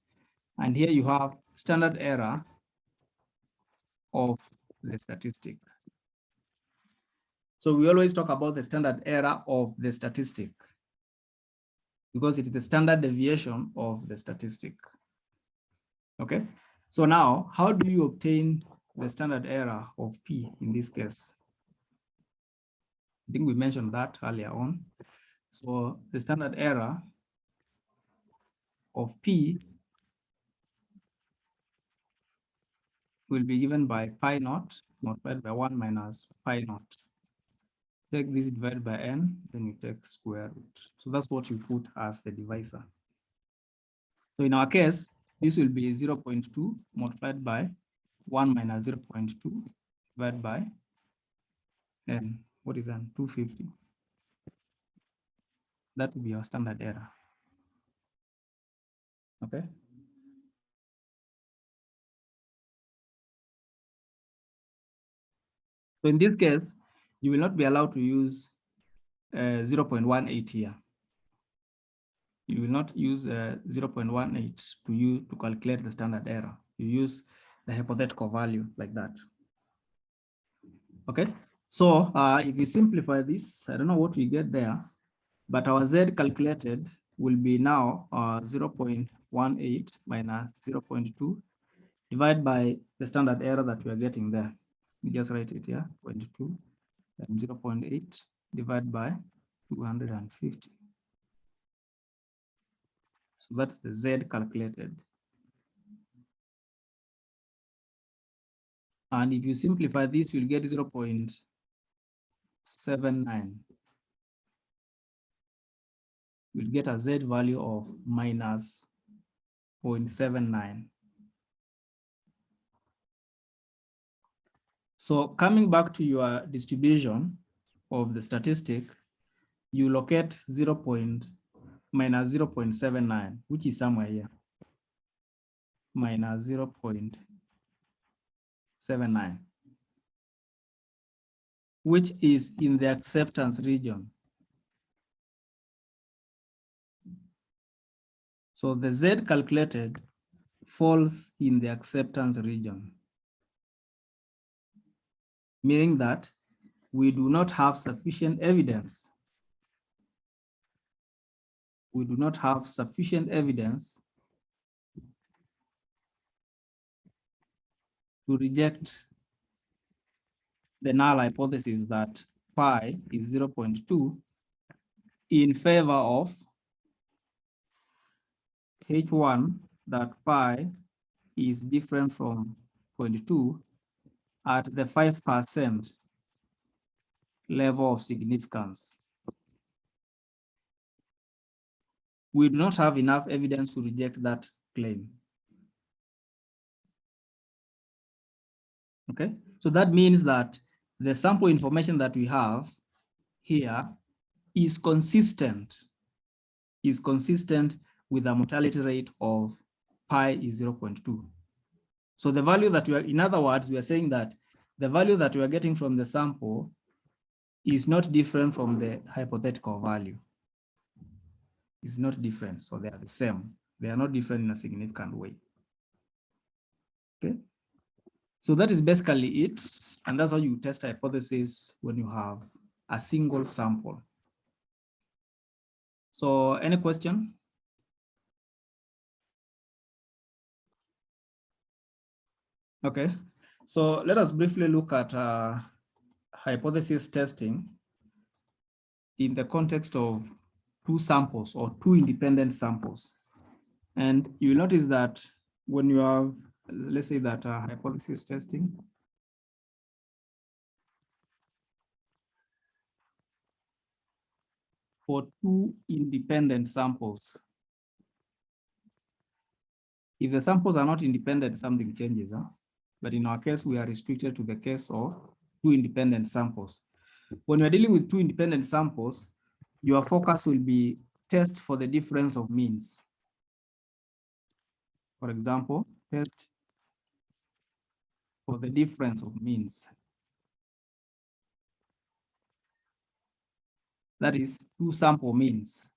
And here you have standard error of the statistic. So we always talk about the standard error of the statistic because it's the standard deviation of the statistic. Okay, so now how do you obtain the standard error of P in this case? I think we mentioned that earlier on. So the standard error of P will be given by pi naught multiplied by 1 minus pi naught. Take this divided by n, then you take square root. So that's what you put as the divisor. So in our case, this will be 0.2 multiplied by 1 minus 0.2 divided by n. What is n? 250. That will be our standard error. Okay. So in this case, you will not be allowed to use 0.18 here. You will not use 0.18 to calculate the standard error. You use the hypothetical value like that. Okay, so if we simplify this, I don't know what we get there, but our Z calculated will be now 0.18 minus 0.2 divided by the standard error that we are getting there. We just write it here, 0.2 and 0.8 divided by 250. So that's the Z calculated. And if you simplify this, you'll get 0.79. You'll get a Z value of minus 0.79. So coming back to your distribution of the statistic, you locate minus 0.79, which is somewhere here, minus 0.79, which is in the acceptance region. So the Z calculated falls in the acceptance region, meaning that we do not have sufficient evidence. We do not have sufficient evidence to reject the null hypothesis that pi is 0.2 in favor of H1, that pi is different from 0.2 at the 5% level of significance. We do not have enough evidence to reject that claim. Okay, so that means that the sample information that we have here is consistent with a mortality rate of pi is 0.2. So the value that we are, in other words, we are saying that the value that we are getting from the sample is not different from the hypothetical value. is not different. So they are the same. They are not different in a significant way. Okay. So that is basically it. And that's how you test hypothesis when you have a single sample. So any question? Okay. So let us briefly look at hypothesis testing in the context of two samples or two independent samples. And you notice that when you have, let's say that hypothesis testing, for two independent samples, if the samples are not independent, something changes. Huh? But in our case, we are restricted to the case of two independent samples. When you're dealing with two independent samples, your focus will be test for the difference of means. For example, test for the difference of means. That is two sample means.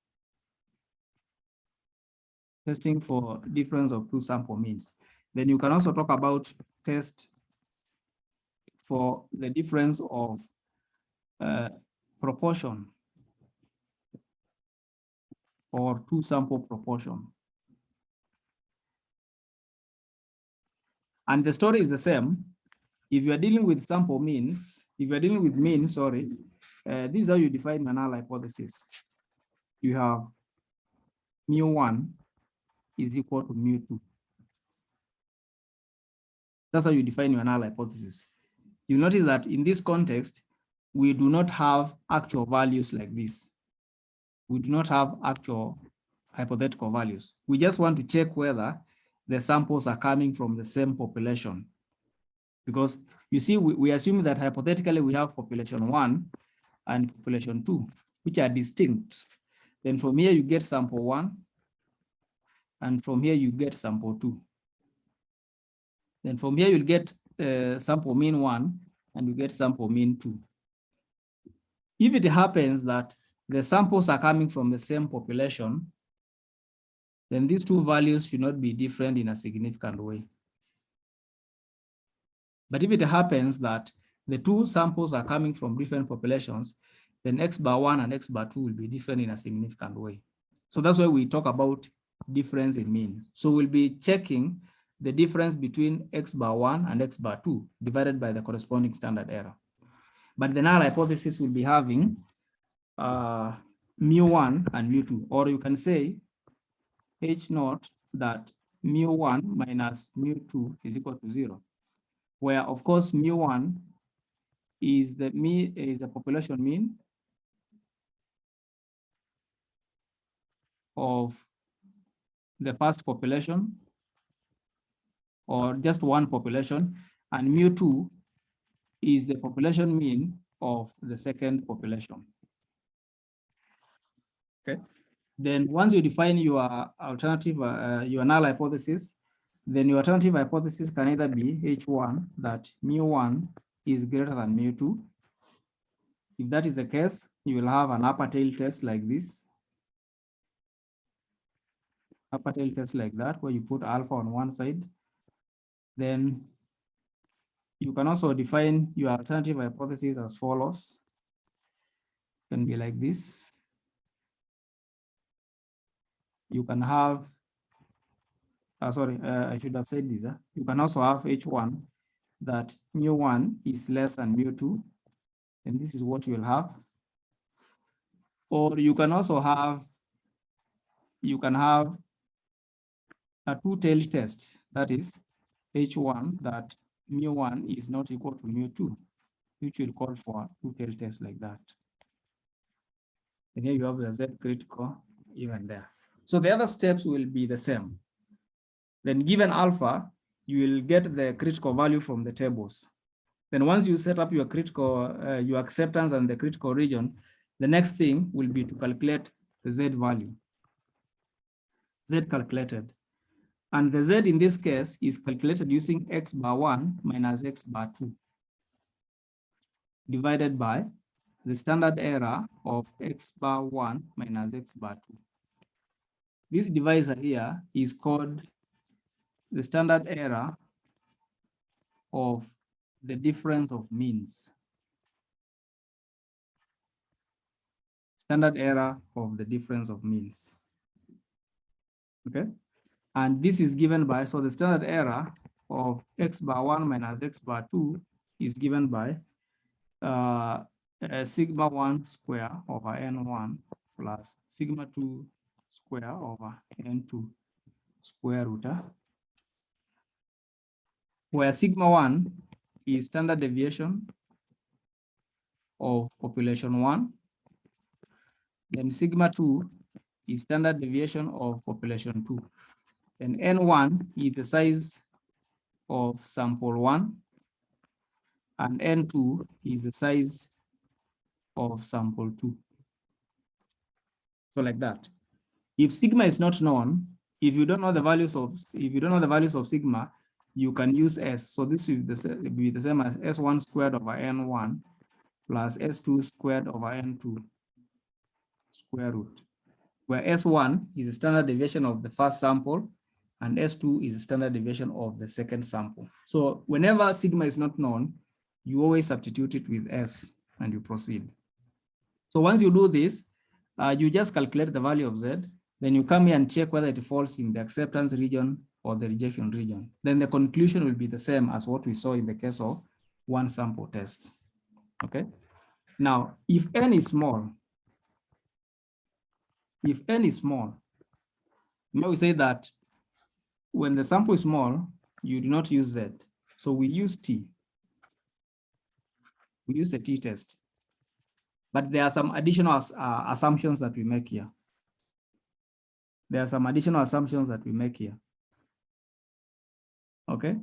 Testing for difference of two sample means. Then you can also talk about test for the difference of proportion or two sample proportion. And the story is the same. If you are dealing with sample means, if you are dealing with means, sorry, this is how you define a null hypothesis. You have mu1 is equal to mu2. That's how you define your null hypothesis. You notice that in this context, we do not have actual values like this. We do not have actual hypothetical values. We just want to check whether the samples are coming from the same population. Because you see, we assume that hypothetically we have population 1 and population 2, which are distinct. Then from here you get sample 1, and from here you get sample 2. Then from here you'll get sample mean 1, and you get sample mean 2. If it happens that the samples are coming from the same population, then these two values should not be different in a significant way. But if it happens that the two samples are coming from different populations, then X bar 1 and X bar 2 will be different in a significant way. So that's why we talk about difference in means. So we'll be checking the difference between X bar 1 and X bar 2 divided by the corresponding standard error. But the null hypothesis will be having mu1 and mu2, or you can say H naught that mu1 minus mu2 is equal to 0, where of course mu1 is the population mean of the first population or just one population, and mu2 is the population mean of the second population. Okay. Then once you define your alternative, your null hypothesis, then your alternative hypothesis can either be H1, that mu1 is greater than mu2. If that is the case, you will have an upper tail test like this. Upper tail test like that, where you put alpha on one side. Then you can also define your alternative hypothesis as follows. It can be like this. You can have, I should have said this. You can also have H1 that mu1 is less than mu2, and this is what you will have. Or you can also have, a two-tailed test, that is H1 that mu1 is not equal to mu2, which will call for a two-tailed test like that. And here you have the Z critical even there. So the other steps will be the same. Then given alpha, you will get the critical value from the tables. Then once you set up your critical, your acceptance and the critical region, the next thing will be to calculate the Z value. Z calculated. And the Z in this case is calculated using X bar 1 minus X bar 2 divided by the standard error of X bar 1 minus X bar 2. this divisor here is called the standard error of the difference of means. Standard error of the difference of means. Okay. And this is given by, so the standard error of x bar 1 minus x bar 2 is given by sigma 1 square over n1 plus sigma 2 square over n2 square root, where sigma 1 is standard deviation of population 1, then sigma 2 is standard deviation of population 2, and n1 is the size of sample 1, and n2 is the size of sample 2. So like that. If sigma is not known, if you don't know the values of sigma, you can use s. So this will be the same as s1 squared over n1 plus s2 squared over n2 square root, where s1 is the standard deviation of the first sample and s2 is the standard deviation of the second sample. So whenever sigma is not known, you always substitute it with s and you proceed. So once you do this, you just calculate the value of z, then you come here and check whether it falls in the acceptance region or the rejection region. Then the conclusion will be the same as what we saw in the case of one sample test. Okay. Now, if n is small, now we say that when the sample is small, you do not use z. So we use t. We use the t-test. But there are some additional assumptions that we make here. Okay.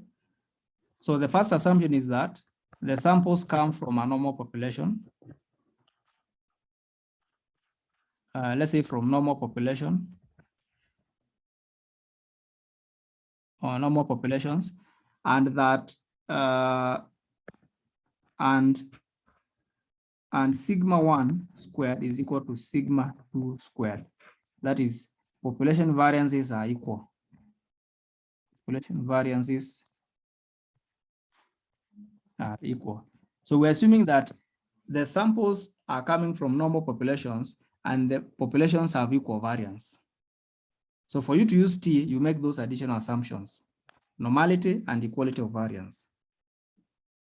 So the first assumption is that the samples come from a normal population. Let's say from normal population or normal populations, and that and sigma 1 squared is equal to sigma 2 squared. That is, population variances are equal. Population variances are equal. So we're assuming that the samples are coming from normal populations and the populations have equal variance. So for you to use T, you make those additional assumptions: normality and equality of variance.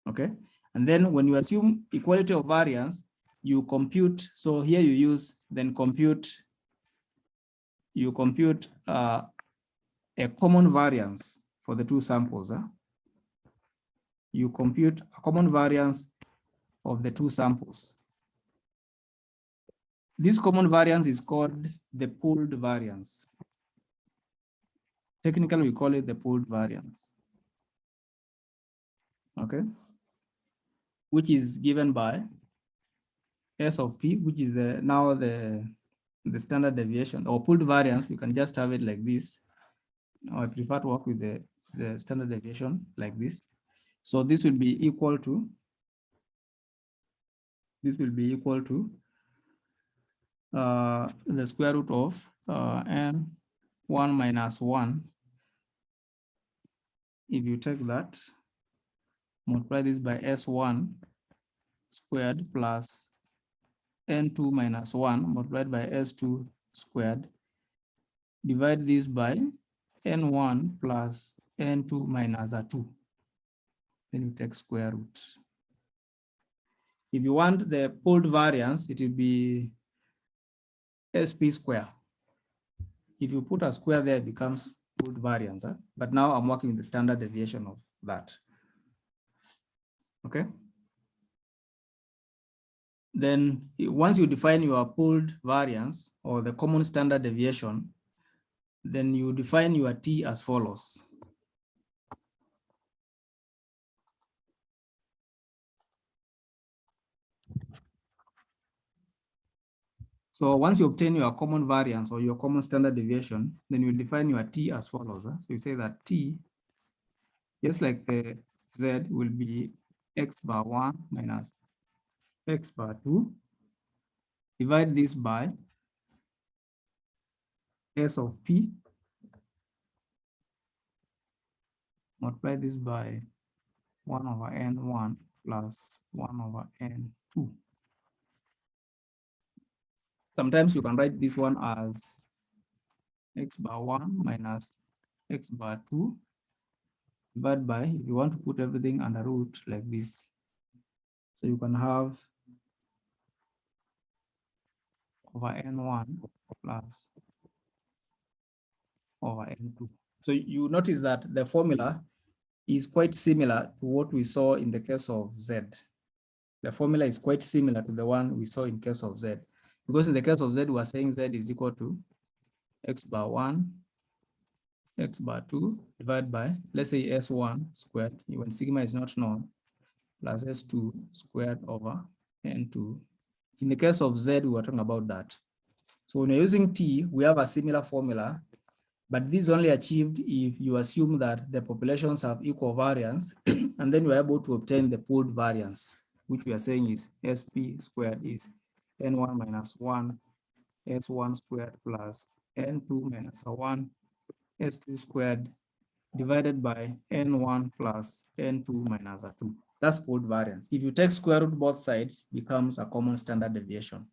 Okay. And then when you assume equality of variance, you compute. So here you use, then compute, you compute a common variance for the two samples. You compute a common variance of the two samples. This common variance is called the pooled variance. Technically, we call it the pooled variance. Okay. Which is given by S of P, which is now the standard deviation, or pooled variance. We can just have it like this. I prefer to work with the standard deviation like this. So this will be equal to, the square root of n1 minus 1. If you take that, multiply this by S1 squared plus n2 minus 1 multiplied by S2 squared, divide this by n1 plus n2 minus a 2. Then you take square root. If you want the pooled variance, it will be SP square. If you put a square there, it becomes pooled variance. But now I'm working with the standard deviation of that. Okay. Then once you define your pooled variance or the common standard deviation, then you define your T as follows. So once you obtain your common variance or your common standard deviation, then you define your T as follows. So you say that T, just like the Z, will be x bar 1 minus x bar 2. Divide this by S of P, multiply this by 1 over N1 plus 1 over N2. Sometimes you can write this one as x bar 1 minus x bar 2 divided by, if you want to put everything under root like this. So you can have over N1 plus over N2. So you notice that the formula is quite similar to what we saw in the case of Z. The formula is quite similar to the one we saw in case of Z. Because in the case of Z, we are saying Z is equal to x bar 1, x bar 2 divided by, let's say S1 squared, when sigma is not known, plus S2 squared over N2. In the case of Z, we were talking about that. So when you're using T, we have a similar formula, but this is only achieved if you assume that the populations have equal variance, and then we're able to obtain the pooled variance, which we are saying is SP squared is N1 minus 1, S1 squared plus N2 minus 1, S2 squared divided by N1 plus N2 minus 2. That's pooled variance. If you take square root both sides, it becomes a common standard deviation.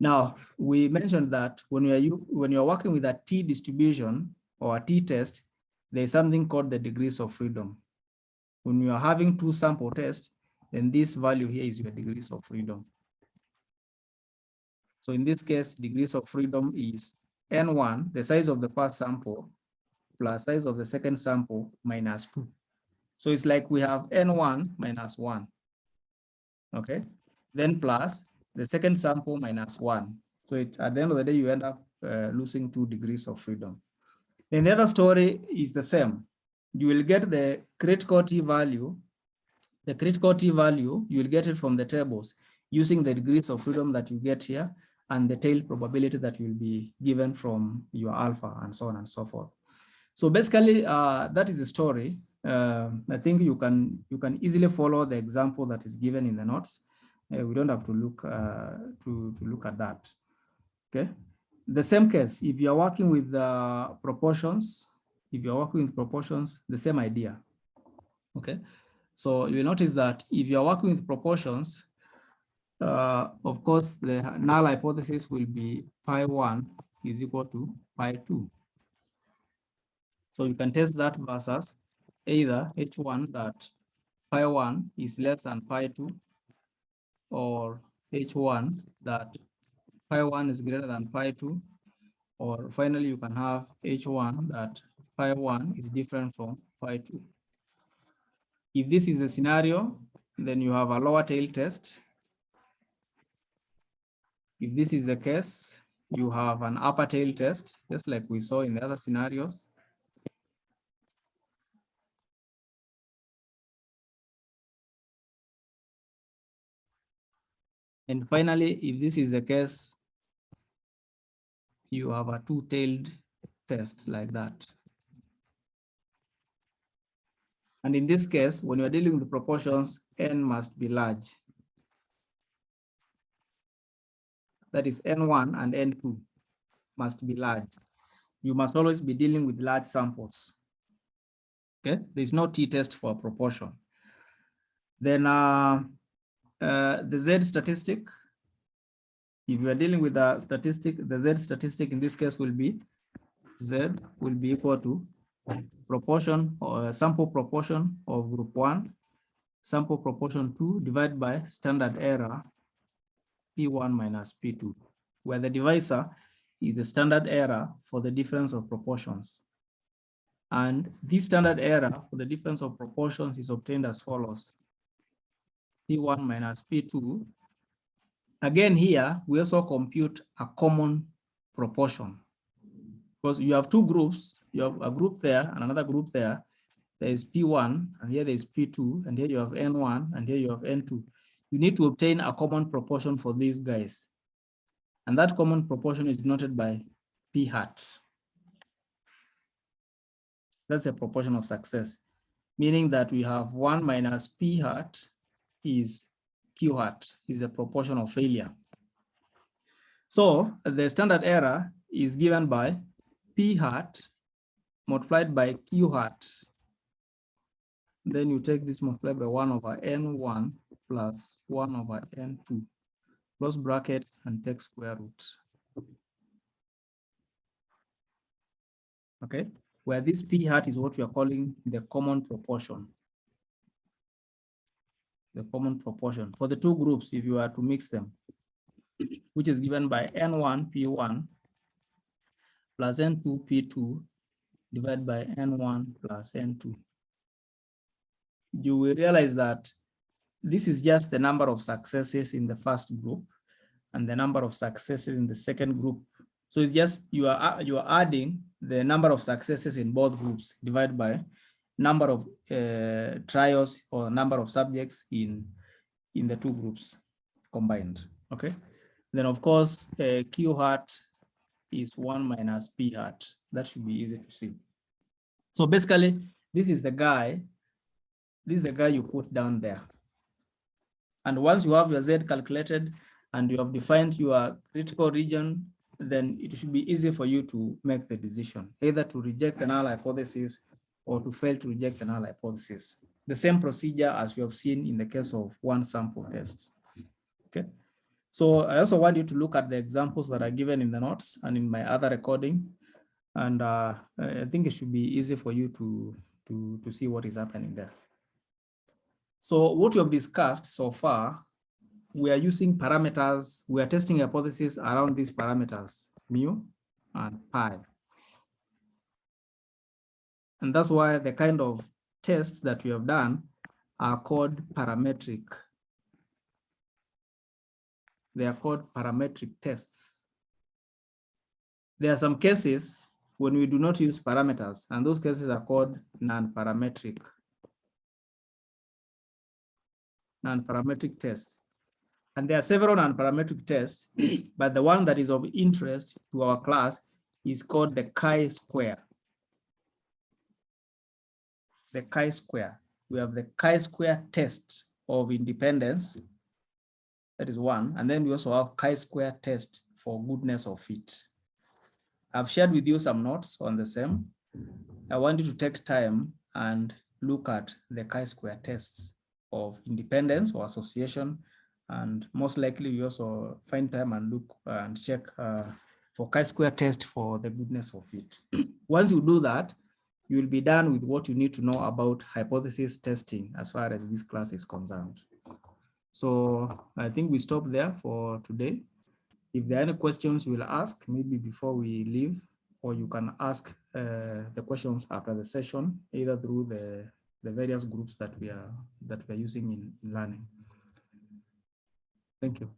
Now, we mentioned that when you're working with a T distribution or a T test, there's something called the degrees of freedom. When you are having two sample tests, then this value here is your degrees of freedom. So in this case, degrees of freedom is N1, the size of the first sample, plus size of the second sample minus 2. So it's like we have N1 minus 1, okay? Then plus the second sample minus 1. So at the end of the day, you end up losing 2 degrees of freedom. And the other story is the same. You will get the critical T value. The critical T value, you will get it from the tables using the degrees of freedom that you get here and the tail probability that will be given from your alpha and so on and so forth. So basically, that is the story. I think you can easily follow the example that is given in the notes. We don't have to look at that. Okay. The same case, if you are working with proportions, the same idea. Okay. So you notice that if you are working with proportions, of course, the null hypothesis will be pi1 is equal to pi2. So you can test that versus either H1 that pi1 is less than pi2, or H1 that pi1 is greater than pi2, or finally you can have H1 that pi1 is different from pi2. If this is the scenario, then you have a lower tail test. If this is the case, you have an upper tail test, just like we saw in the other scenarios. And finally, if this is the case, you have a two-tailed test like that. And in this case, when you're dealing with the proportions, n must be large. That is N1 and N2 must be large. You must always be dealing with large samples. Okay, there's no t-test for a proportion. Then the Z-statistic, if you are dealing with a statistic, the Z-statistic in this case will be Z will be equal to proportion or sample proportion of group 1, sample proportion 2 divided by standard error P1 minus P2, where the divisor is the standard error for the difference of proportions. And this standard error for the difference of proportions is obtained as follows. P1 minus P2. Again, here, we also compute a common proportion. Because you have two groups, you have a group there and another group there. There is P1, and here there is P2, and here you have N1, and here you have N2. You need to obtain a common proportion for these guys. And that common proportion is denoted by P hat. That's a proportion of success, meaning that we have 1 minus P hat is Q hat, is a proportion of failure. So the standard error is given by P hat multiplied by Q hat. Then you take this multiplied by 1 over N1 plus 1 over N2, close brackets, and take square root. Okay, where this P hat is what we are calling the common proportion. The common proportion for the two groups, if you are to mix them, which is given by N1 P1 plus N2 P2 divided by N1 plus N2. You will realize that this is just the number of successes in the first group and the number of successes in the second group. So it's just you are adding the number of successes in both groups divided by number of trials or number of subjects in the two groups combined. Okay. Then of course Q hat is 1 minus P hat. That should be easy to see. So basically, this is the guy. This is the guy you put down there. And once you have your Z calculated and you have defined your critical region, then it should be easy for you to make the decision, either to reject the null hypothesis or to fail to reject the null hypothesis. The same procedure as you have seen in the case of one sample test. Okay. So I also want you to look at the examples that are given in the notes and in my other recording. And I think it should be easy for you to see what is happening there. So what we have discussed so far, we are using parameters. We are testing hypotheses around these parameters, mu and pi. And that's why the kind of tests that we have done are called parametric. They are called parametric tests. There are some cases when we do not use parameters, and those cases are called non-parametric tests. And there are several non-parametric tests, but the one that is of interest to our class is called the chi-square. The chi-square. We have the chi-square test of independence. That is one. And then we also have chi-square test for goodness of fit. I've shared with you some notes on the same. I want you to take time and look at the chi-square tests of independence or association. And most likely we also find time and look and check for chi-square test for the goodness of fit. Once you do that, you will be done with what you need to know about hypothesis testing as far as this class is concerned. So I think we stop there for today. If there are any questions we'll ask, maybe before we leave, or you can ask the questions after the session, either through the various groups that we are using in learning. Thank you.